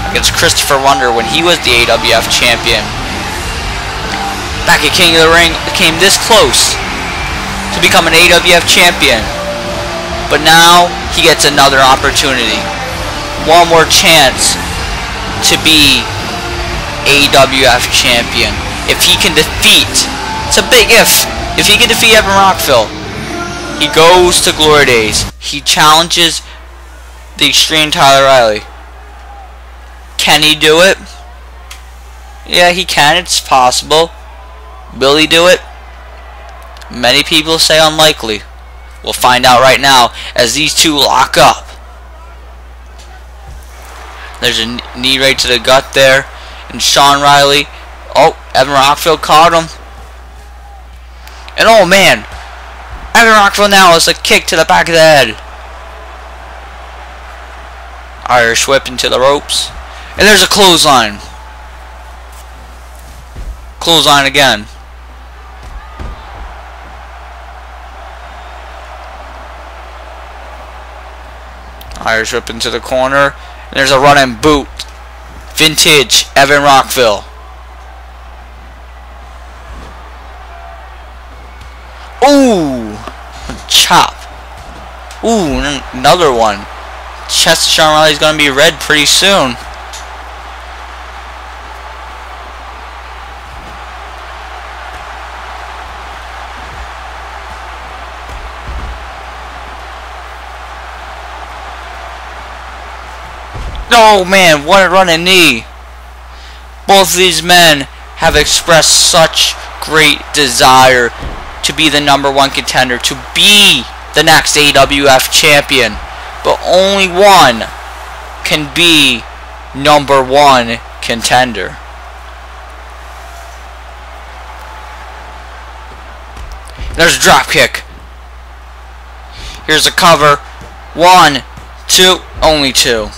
against Christopher Wonder when he was the AWF champion. Back at King of the Ring, came this close to become an AWF champion, but now he gets another opportunity, one more chance to be AWF champion. If he can defeat, it's a big if he can defeat Evan Rockville, he goes to glory days. He challenges the Extreme Tyler Riley. Can he do it? Yeah, he can. It's possible. Will he do it? Many people say unlikely. We'll find out right now as these two lock up. There's a knee right to the gut there. And Shawn Riley. Oh, Evan Rockville caught him. And oh man, Evan Rockville now is a kick to the back of the head. Irish whip into the ropes. And there's a clothesline. Clothesline again. Irish whip into the corner. And there's a running boot. Vintage Evan Rockville. Ooh! Chop. Ooh, another one. Chest of Shawn Riley is going to be red pretty soon. Oh man, what a running knee. Both of these men have expressed such great desire to be the #1 contender, to be the next AWF champion. But only one can be #1 contender. There's a drop kick. Here's a cover. 1, 2, only 2.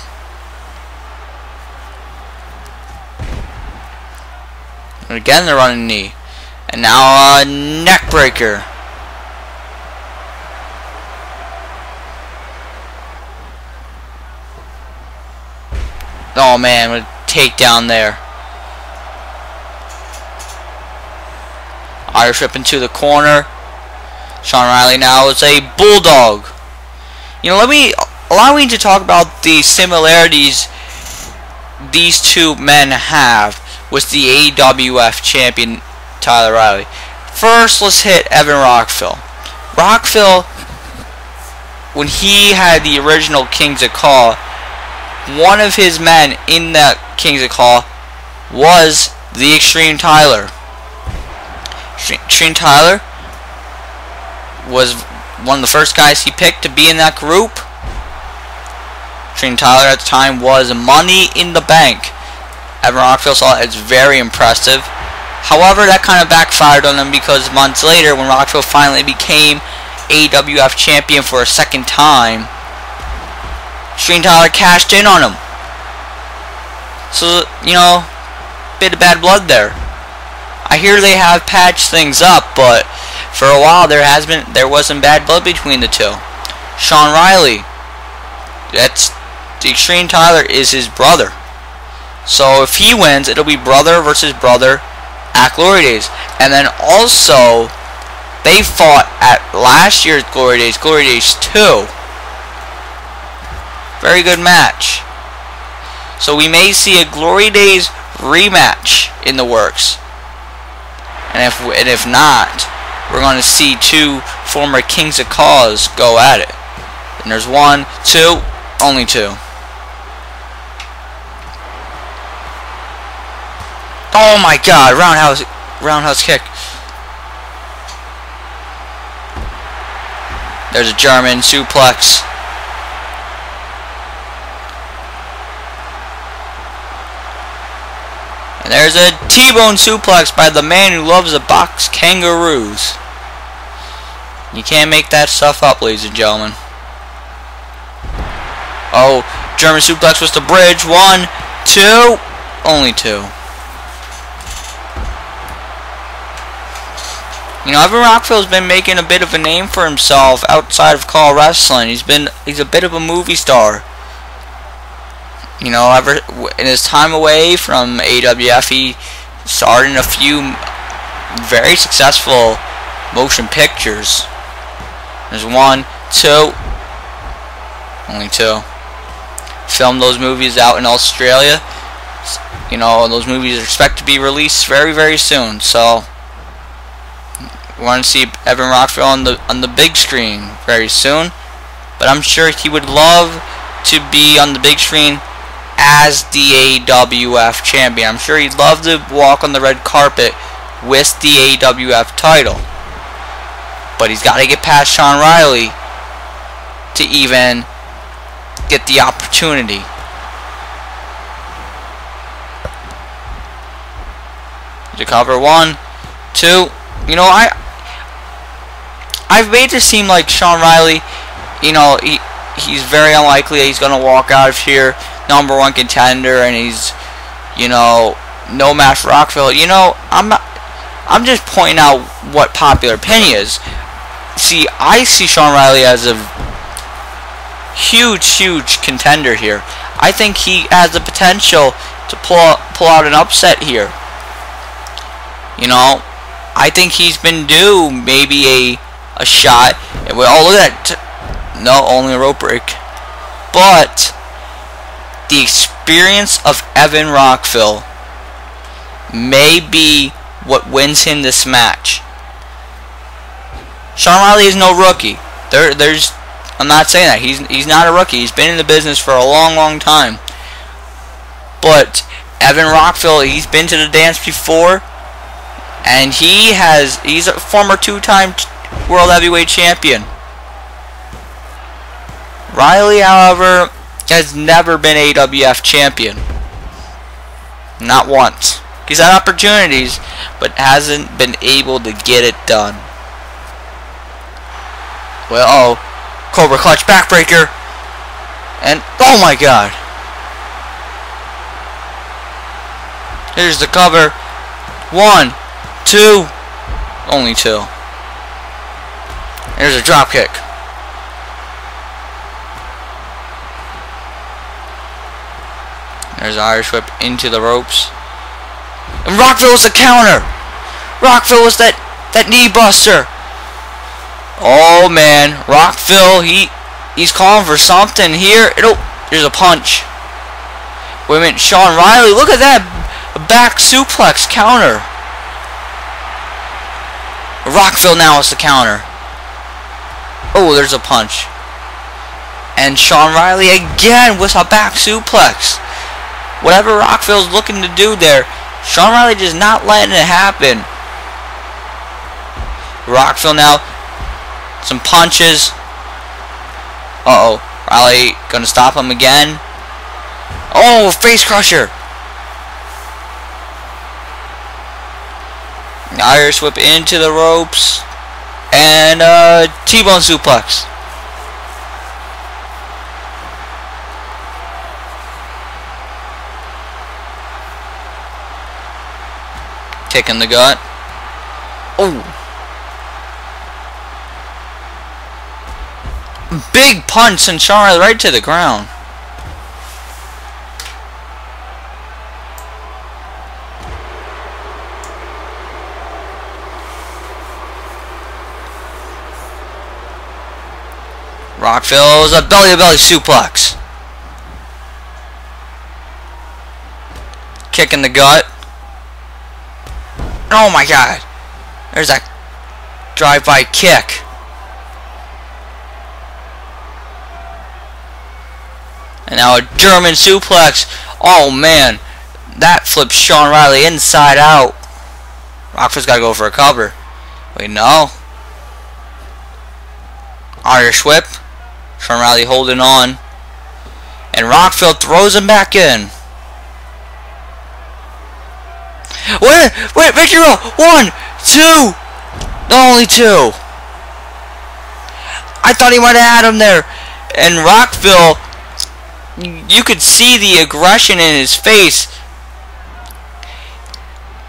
And again the running knee. And now a neck breaker. Oh man, what a takedown there. Irish whip into the corner. Shawn Riley now is a bulldog. You know, allow me to talk about the similarities these two men have with the AWF champion Tyler Riley. First, let's hit Evan Rockville. Rockville, when he had the original Kings of CAW, one of his men in the Kings of CAW was the Extreme Tyler. Extreme Tyler was one of the first guys he picked to be in that group. Extreme Tyler at the time was Money in the Bank. Evan Rockville saw it as very impressive. However, that kind of backfired on him because months later, when Rockville finally became AWF champion for a second time, Extreme Tyler cashed in on him. So, you know, bit of bad blood there. I hear they have patched things up, but for a while there was some bad blood between the two. Shawn Riley, that's the Extreme Tyler is his brother. So if he wins, it'll be brother versus brother at Glory Days. And then also, they fought at last year's Glory Days 2. Very good match. So we may see a Glory Days rematch in the works. And if not, we're going to see two former Kings of CAWs go at it. And there's 1, 2, only 2. Oh my God! Roundhouse kick. There's a German suplex. And there's a T-bone suplex by the man who loves to box kangaroos. You can't make that stuff up, ladies and gentlemen. Oh, German suplex was the bridge. 1, 2, only 2. You know, Evan Rockville's been making a bit of a name for himself outside of CAW wrestling. He's a bit of a movie star. You know, in his time away from AWF, he starred in a few very successful motion pictures. There's 1, 2, only 2. Filmed those movies out in Australia. You know, those movies are expected to be released very, very soon. So we want to see Evan Rockville on the big screen very soon. But I'm sure he would love to be on the big screen as the AWF champion. I'm sure he'd love to walk on the red carpet with the AWF title. But he's got to get past Shawn Riley to even get the opportunity. To cover 1, 2. You know, I've made it seem like Shawn Riley, you know, he's very unlikely that he's gonna walk out of here #1 contender, and he's, you know, no match for Rockville. You know, I'm just pointing out what popular opinion is. See, I see Shawn Riley as a huge contender here. I think he has the potential to pull out an upset here. You know, I think he's been due maybe a shot. Oh, look at that. No, only a rope break. But the experience of Evan Rockville may be what wins him this match. Shawn Riley is no rookie. I'm not saying that. He's not a rookie. He's been in the business for a long time. But Evan Rockville, he's been to the dance before, and he's a former 2-time World Heavyweight Champion. Riley, however, has never been AWF Champion. Not once. He's had opportunities, but hasn't been able to get it done. Well, Cobra Clutch backbreaker. And, oh my God. Here's the cover. 1, 2, only 2. Here's a drop kick. There's an Irish whip into the ropes. And Rockville was the counter. Rockville was that knee buster. Oh man, Rockville, he's calling for something here. There's a punch. Wait a minute, Shawn Riley, look at that back suplex counter. Rockville now is the counter. Oh, there's a punch. And Shawn Riley again with a back suplex. Whatever Rockville's looking to do there, Shawn Riley just not letting it happen. Rockville now, some punches. Uh-oh, Riley gonna stop him again. Oh, face crusher. Irish whip into the ropes. And T-bone suplex. Kick in the gut. Oh. Big punch sent Shawn Riley right to the ground. Rockville's a belly-to-belly suplex. Kick in the gut. Oh my god. There's that drive-by kick. And now a German suplex. Oh man. That flips Shawn Riley inside out. Rockville's got to go for a cover. Wait, no. Irish whip. Shawn Riley holding on. And Rockville throws him back in. Wait, victory roll. 1, 2. Only 2. I thought he might have had him there. And Rockville, you could see the aggression in his face.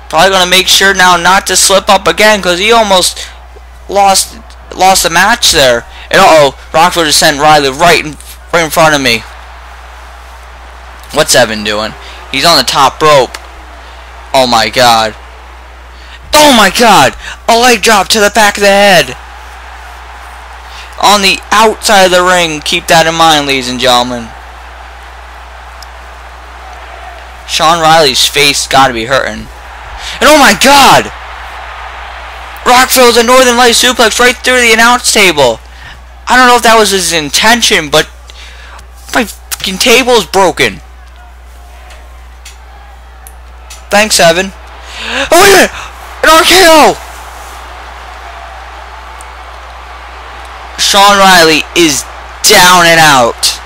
Probably going to make sure now not to slip up again, because he almost lost the match there. And uh-oh, Rockville just sent Riley right in front of me. What's Evan doing? He's on the top rope. Oh my god. Oh my god! A leg drop to the back of the head. On the outside of the ring. Keep that in mind, ladies and gentlemen. Shawn Riley's face got to be hurting. And oh my god! Rockville's a Northern Light suplex right through the announce table. I don't know if that was his intention, but my fucking table is broken. Thanks, Evan. Oh, wait a minute! An RKO! Shawn Riley is down and out.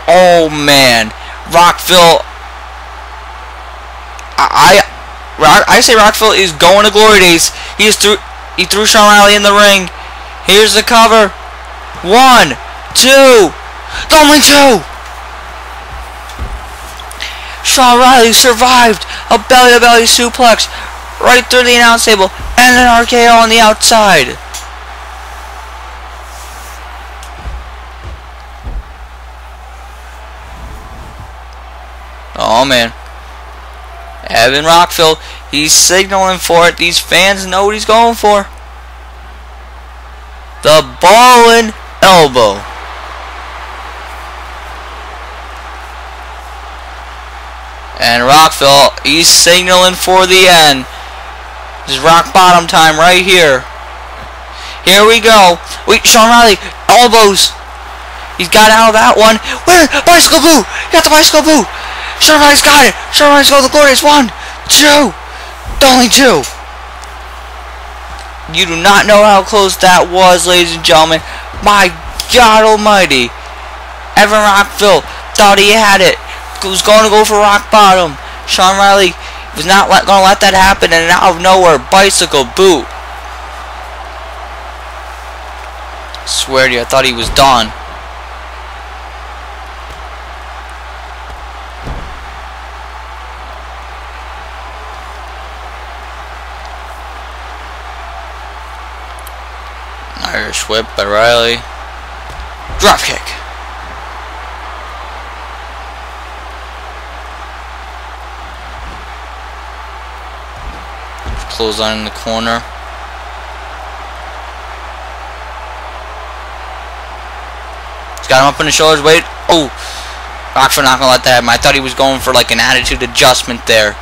Oh, man. Rockville. I say Rockville is going to glory days. He threw Shawn Riley in the ring. Here's the cover. 1, 2. Only 2. Shawn Riley survived a belly-to-belly suplex right through the announce table and an RKO on the outside. Oh man. Evan Rockville, he's signaling for it. These fans know what he's going for. The ballin' elbow. And Rockville, he's signaling for the end. This is rock bottom time right here. Here we go. Wait, Shawn Riley, elbows. He's got out of that one. Where? Bicycle boot. He got the bicycle boot. Shawn Riley's got it. Shawn Riley's going to the glorious. 1, 2. Only 2. You do not know how close that was, ladies and gentlemen. My God almighty. Evan Rockville thought he had it. Was going to go for rock bottom. Shawn Riley was not going to let that happen, and out of nowhere, bicycle boot. Swear to you, I thought he was done. Irish whip by Riley. Drop kick. Clothesline in the corner. He's got him up on his shoulders. Wait. Oh. Rockville not gonna let that happen. I thought he was going for like an attitude adjustment there,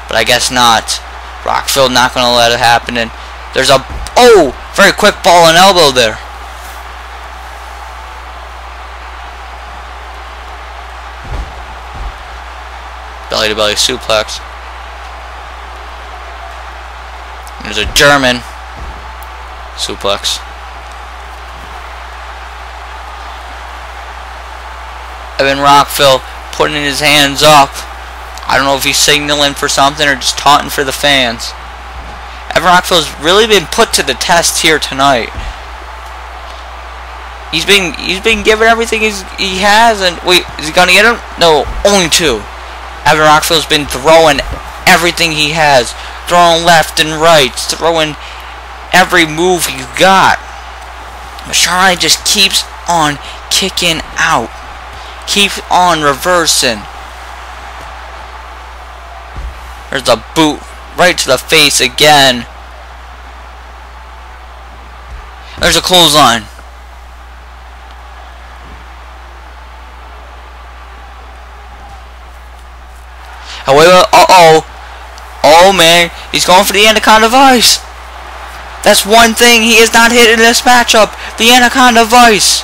but I guess not. Rockville not gonna let it happen. And there's a very quick ball and elbow there. belly to belly suplex. There's a German suplex. Evan Rockville putting his hands up. I don't know if he's signaling for something or just taunting for the fans. Evan Rockville's really been put to the test here tonight. He's been given everything he has, and wait, is he gonna get him? No, only two. Evan Rockville's been throwing everything he has, throwing left and right, throwing every move he got. But Shawn Riley just keeps on kicking out, keeps on reversing. There's a boot right to the face again. There's a clothesline. However, oh man, he's going for the Anaconda Vice. That's one thing he has not hit in this matchup, the Anaconda Vice.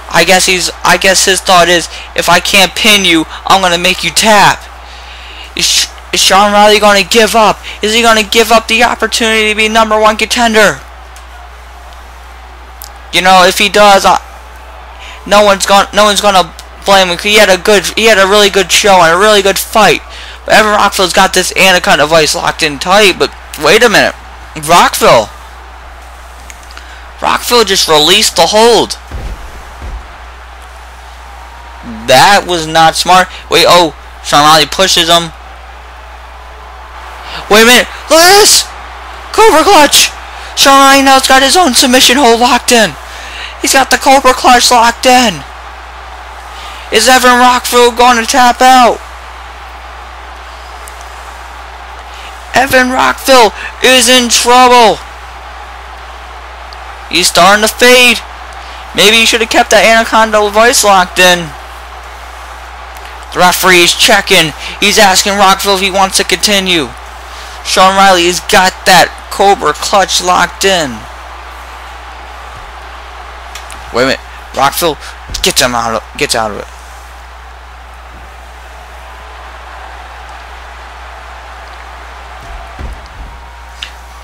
I guess his thought is, if I can't pin you, I'm gonna make you tap. Is Shawn Riley gonna give up? Is he gonna give up the opportunity to be #1 contender? You know, if he does, no one's gonna blame him. He had a really good show and a really good fight. But Evan Rockville's got this Anaconda Vice locked in tight. But wait a minute, Rockville just released the hold. That was not smart. Wait, oh, Shawn Riley pushes him. Wait a minute, look at this! Cobra Clutch! Shawn Riley now's got his own submission hold locked in. He's got the Cobra Clutch locked in. Is Evan Rockville going to tap out? Evan Rockville is in trouble. He's starting to fade. Maybe he should have kept that Anaconda Vice locked in. The referee is checking. He's asking Rockville if he wants to continue. Shawn Riley has got that Cobra Clutch locked in. Wait a minute. Rockville gets out of it.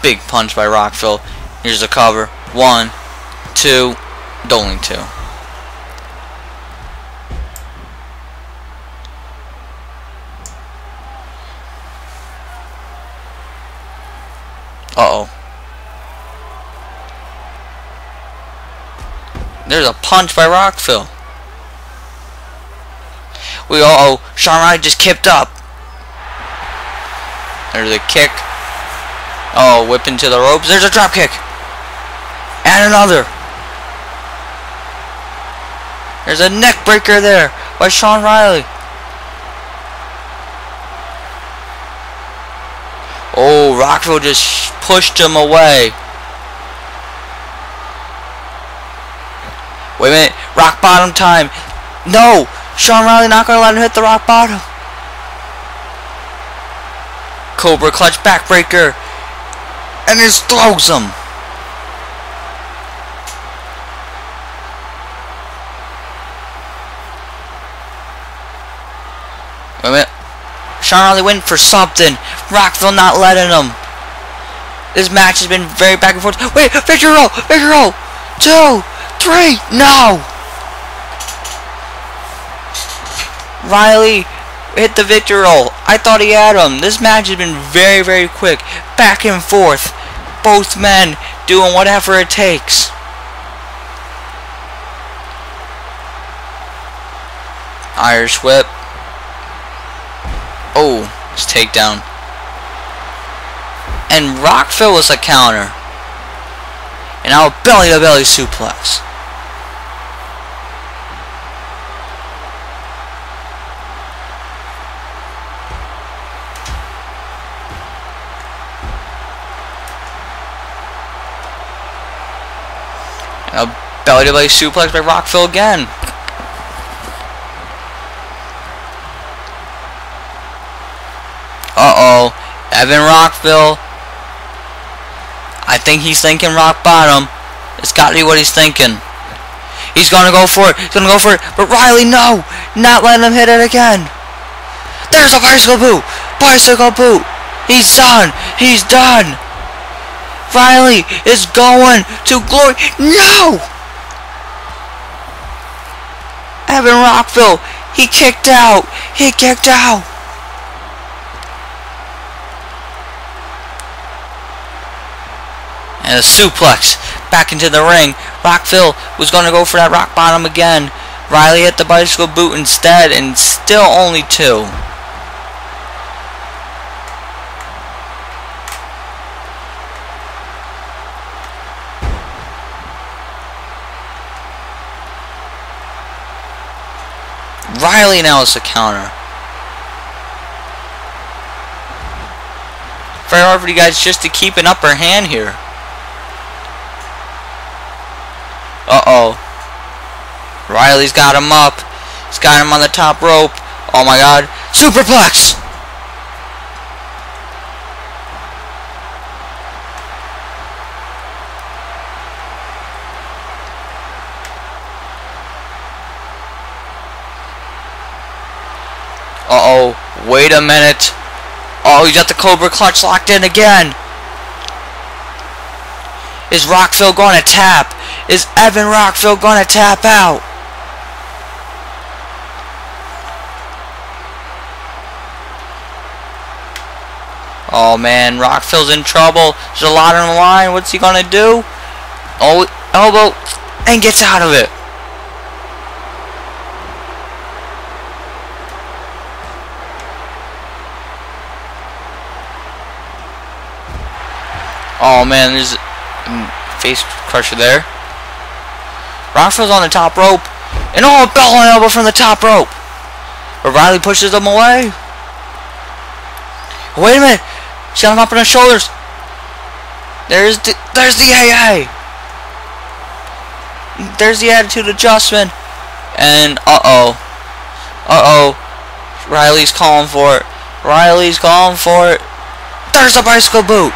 Big punch by Rockville. Here's the cover. 1, 2, only 2. Uh-oh. There's a punch by Rockville. Shawn Riley just kicked up. There's a kick. Oh, whip into the ropes. There's a drop kick. And another. There's a neck breaker there by Shawn Riley. Oh, Rockville just pushed him away. Wait a minute. Rock bottom time. No. Shawn Riley not going to let him hit the rock bottom. Cobra Clutch backbreaker. And just throws him. Wait a minute. Shawn Riley went for something. Rockville not letting him. This match has been very back and forth. Wait, victory roll. 2, 3, no. Riley hit the victory roll. I thought he had him. This match has been very, very quick. Back and forth. Both men doing whatever it takes. Irish whip. Oh, it's takedown. And Rockville was a counter. And now a belly to belly suplex. And a belly to belly suplex by Rockville again. Uh-oh. Evan Rockville. I think he's thinking rock bottom. It's got to be what he's thinking. He's going to go for it. But Riley, no. Not letting him hit it again. There's a bicycle boot! Bicycle boot! He's done! He's done! Riley is going to glory. No! Evan Rockville, he kicked out. He kicked out. And a suplex back into the ring. Rockville was going to go for that rock bottom again. Riley hit the bicycle boot instead, and still only 2. Riley now is the counter. Very hard for you guys just to keep an upper hand here. Uh-oh. Riley's got him up. He's got him on the top rope. Oh my god. Superplex! Uh-oh. Wait a minute. Oh, he's got the Cobra Clutch locked in again. Is Rockville going to tap? Is Evan Rockville going to tap out? Oh man, Rockville's in trouble. There's a lot on the line. What's he going to do? Oh, elbow. And gets out of it. Oh man, there's a face crusher there. Rockville's on the top rope. And oh, bell and elbow from the top rope. But Riley pushes him away. Wait a minute. He's got him up on his shoulders. There's the AA. There's the attitude adjustment. And uh-oh. Uh-oh. Riley's calling for it. Riley's calling for it. There's the bicycle boot.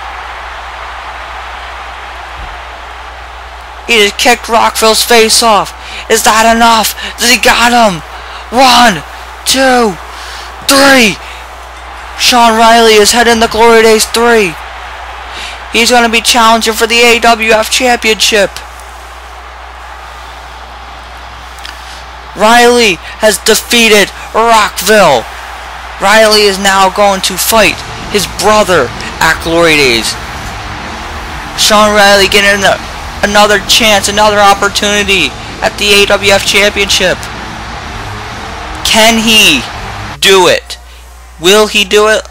He just kicked Rockville's face off. Is that enough? Does he got him? 1, 2, 3. Shawn Riley is heading to Glory Days 3. He's going to be challenging for the AWF Championship. Riley has defeated Rockville. Riley is now going to fight his brother at Glory Days. Shawn Riley getting another chance, another opportunity at the AWF Championship. Can he do it? Will he do it?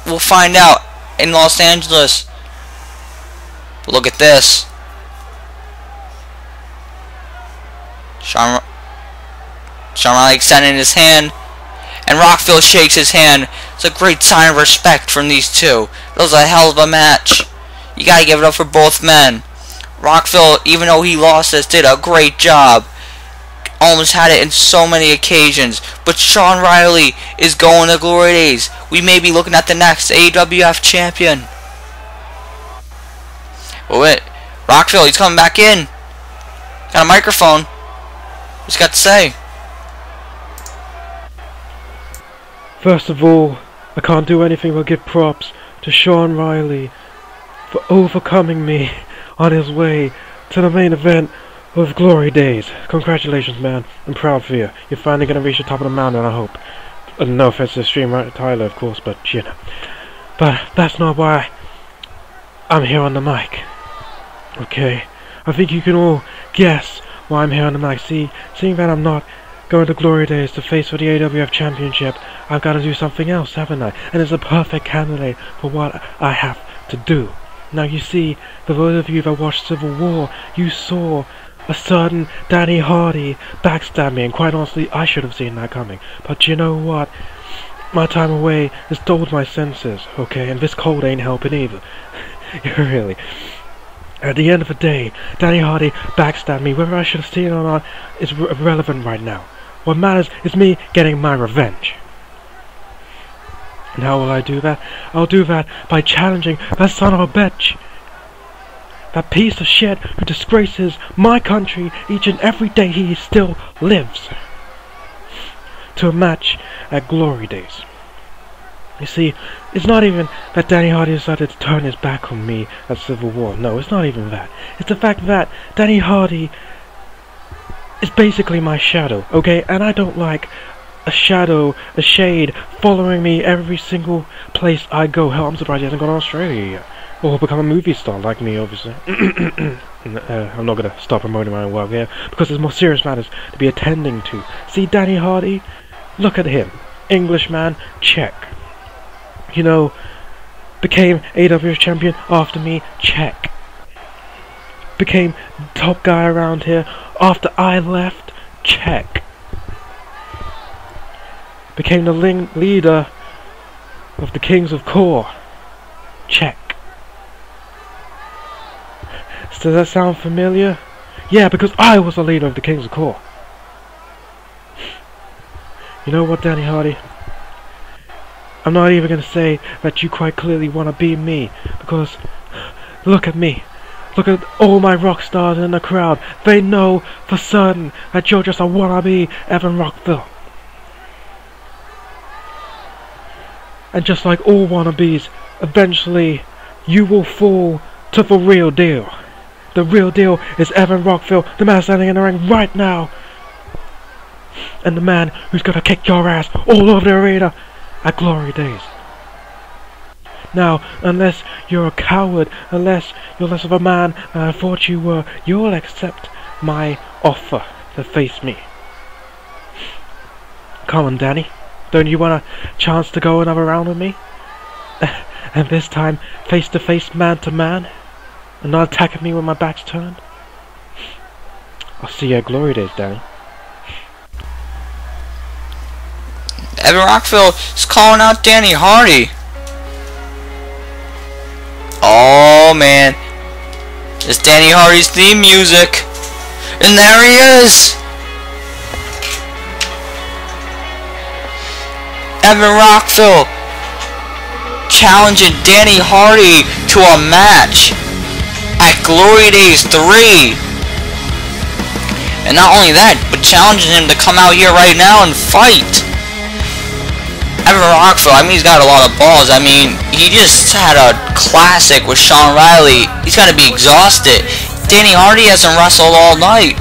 We'll find out in Los Angeles. But look at this. Shawn Riley extending his hand, and Rockville shakes his hand. It's a great sign of respect from these two. That was a hell of a match. You gotta give it up for both men. Rockville, even though he lost this, did a great job. Almost had it in so many occasions. But Shawn Riley is going to Glory Days. We may be looking at the next AWF champion. Oh wait, Rockville, he's coming back in. Got a microphone. What's he got to say? First of all, I can't do anything but give props to Shawn Riley for overcoming me on his way to the main event of Glory Days. Congratulations, man. I'm proud for you. You're finally going to reach the top of the mountain, I hope. No offense to Stream Tyler, of course, but you know. But that's not why I'm here on the mic. Okay? I think you can all guess why I'm here on the mic. Seeing that I'm not going to Glory Days to face for the AWF Championship, I've got to do something else, haven't I? And it's a perfect candidate for what I have to do. Now you see, for those of you that watched Civil War, you saw a certain Danny Hardy backstab me, and quite honestly, I should have seen that coming. But you know what? My time away has dulled my senses, okay? And this cold ain't helping either. Really. At the end of the day, Danny Hardy backstabbed me. Whether I should have seen it or not is irrelevant right now. What matters is me getting my revenge. And how will I do that? I'll do that by challenging that son of a bitch. That piece of shit who disgraces my country each and every day he still lives. To a match at Glory Days. You see, it's not even that Danny Hardy decided to turn his back on me at Civil War. No, it's not even that. It's the fact that Danny Hardy is basically my shadow, okay? And I don't like a shadow, a shade, following me every single place I go. Hell, I'm surprised he hasn't gone to Australia yet. Or become a movie star like me, obviously. I'm not going to stop promoting my own work here, because there's more serious matters to be attending to. See, Danny Hardy? Look at him. Englishman, check. You know, became AWF champion after me, check. Became top guy around here after I left, check. Became the leader of the Kings of CAW, check. Does that sound familiar? Yeah, because I was the leader of the Kings of CAW. You know what, Danny Hardy? I'm not even going to say that you quite clearly want to be me, because look at me. Look at all my rock stars in the crowd. They know for certain that you're just a wannabe Evan Rockville. And just like all wannabes, eventually you will fall to the real deal. The real deal is Evan Rockville, the man standing in the ring right now. And the man who's gonna kick your ass all over the arena at Glory Days. Now, unless you're a coward, unless you're less of a man than I thought you were, you'll accept my offer to face me. Come on, Danny. Don't you want a chance to go another round with me? And this time, face to face, man to man? And not attacking me when my back's turned? I'll see you at Glory Days, Danny. Evan Rockville is calling out Danny Hardy. Oh man, it's Danny Hardy's theme music, and there he is. Evan Rockville challenging Danny Hardy to a match at Glory Days 3. And not only that, but challenging him to come out here right now and fight. Evan Rockville, I mean, he's got a lot of balls. I mean, he just had a classic with Shawn Riley. He's got to be exhausted. Danny Hardy hasn't wrestled all night.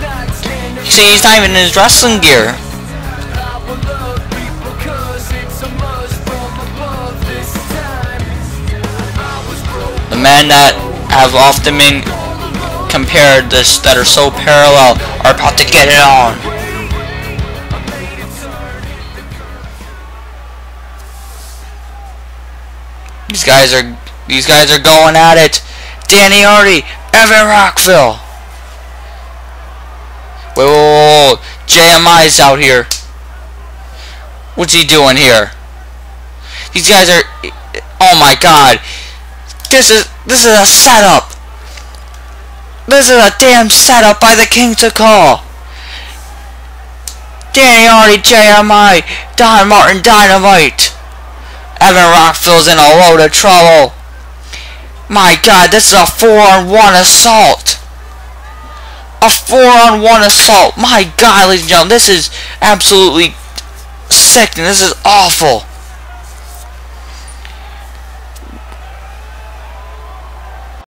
See, he's not even in his wrestling gear. The men that have often been compared this, that are so parallel, are about to get it on. These guys are going at it. Danny Hardy, Evan Rockville. Whoa. JMI's out here. What's he doing here? These guys are, oh my god. This is a setup. This is a damn setup by the Kings of CAW. Danny Hardy, JMI, Don Martin Dynamite. Evan Rockville's in a load of trouble. My god, this is a 4-on-1 assault. A 4-on-1 assault. My god, ladies and gentlemen, this is absolutely sickening. This is awful.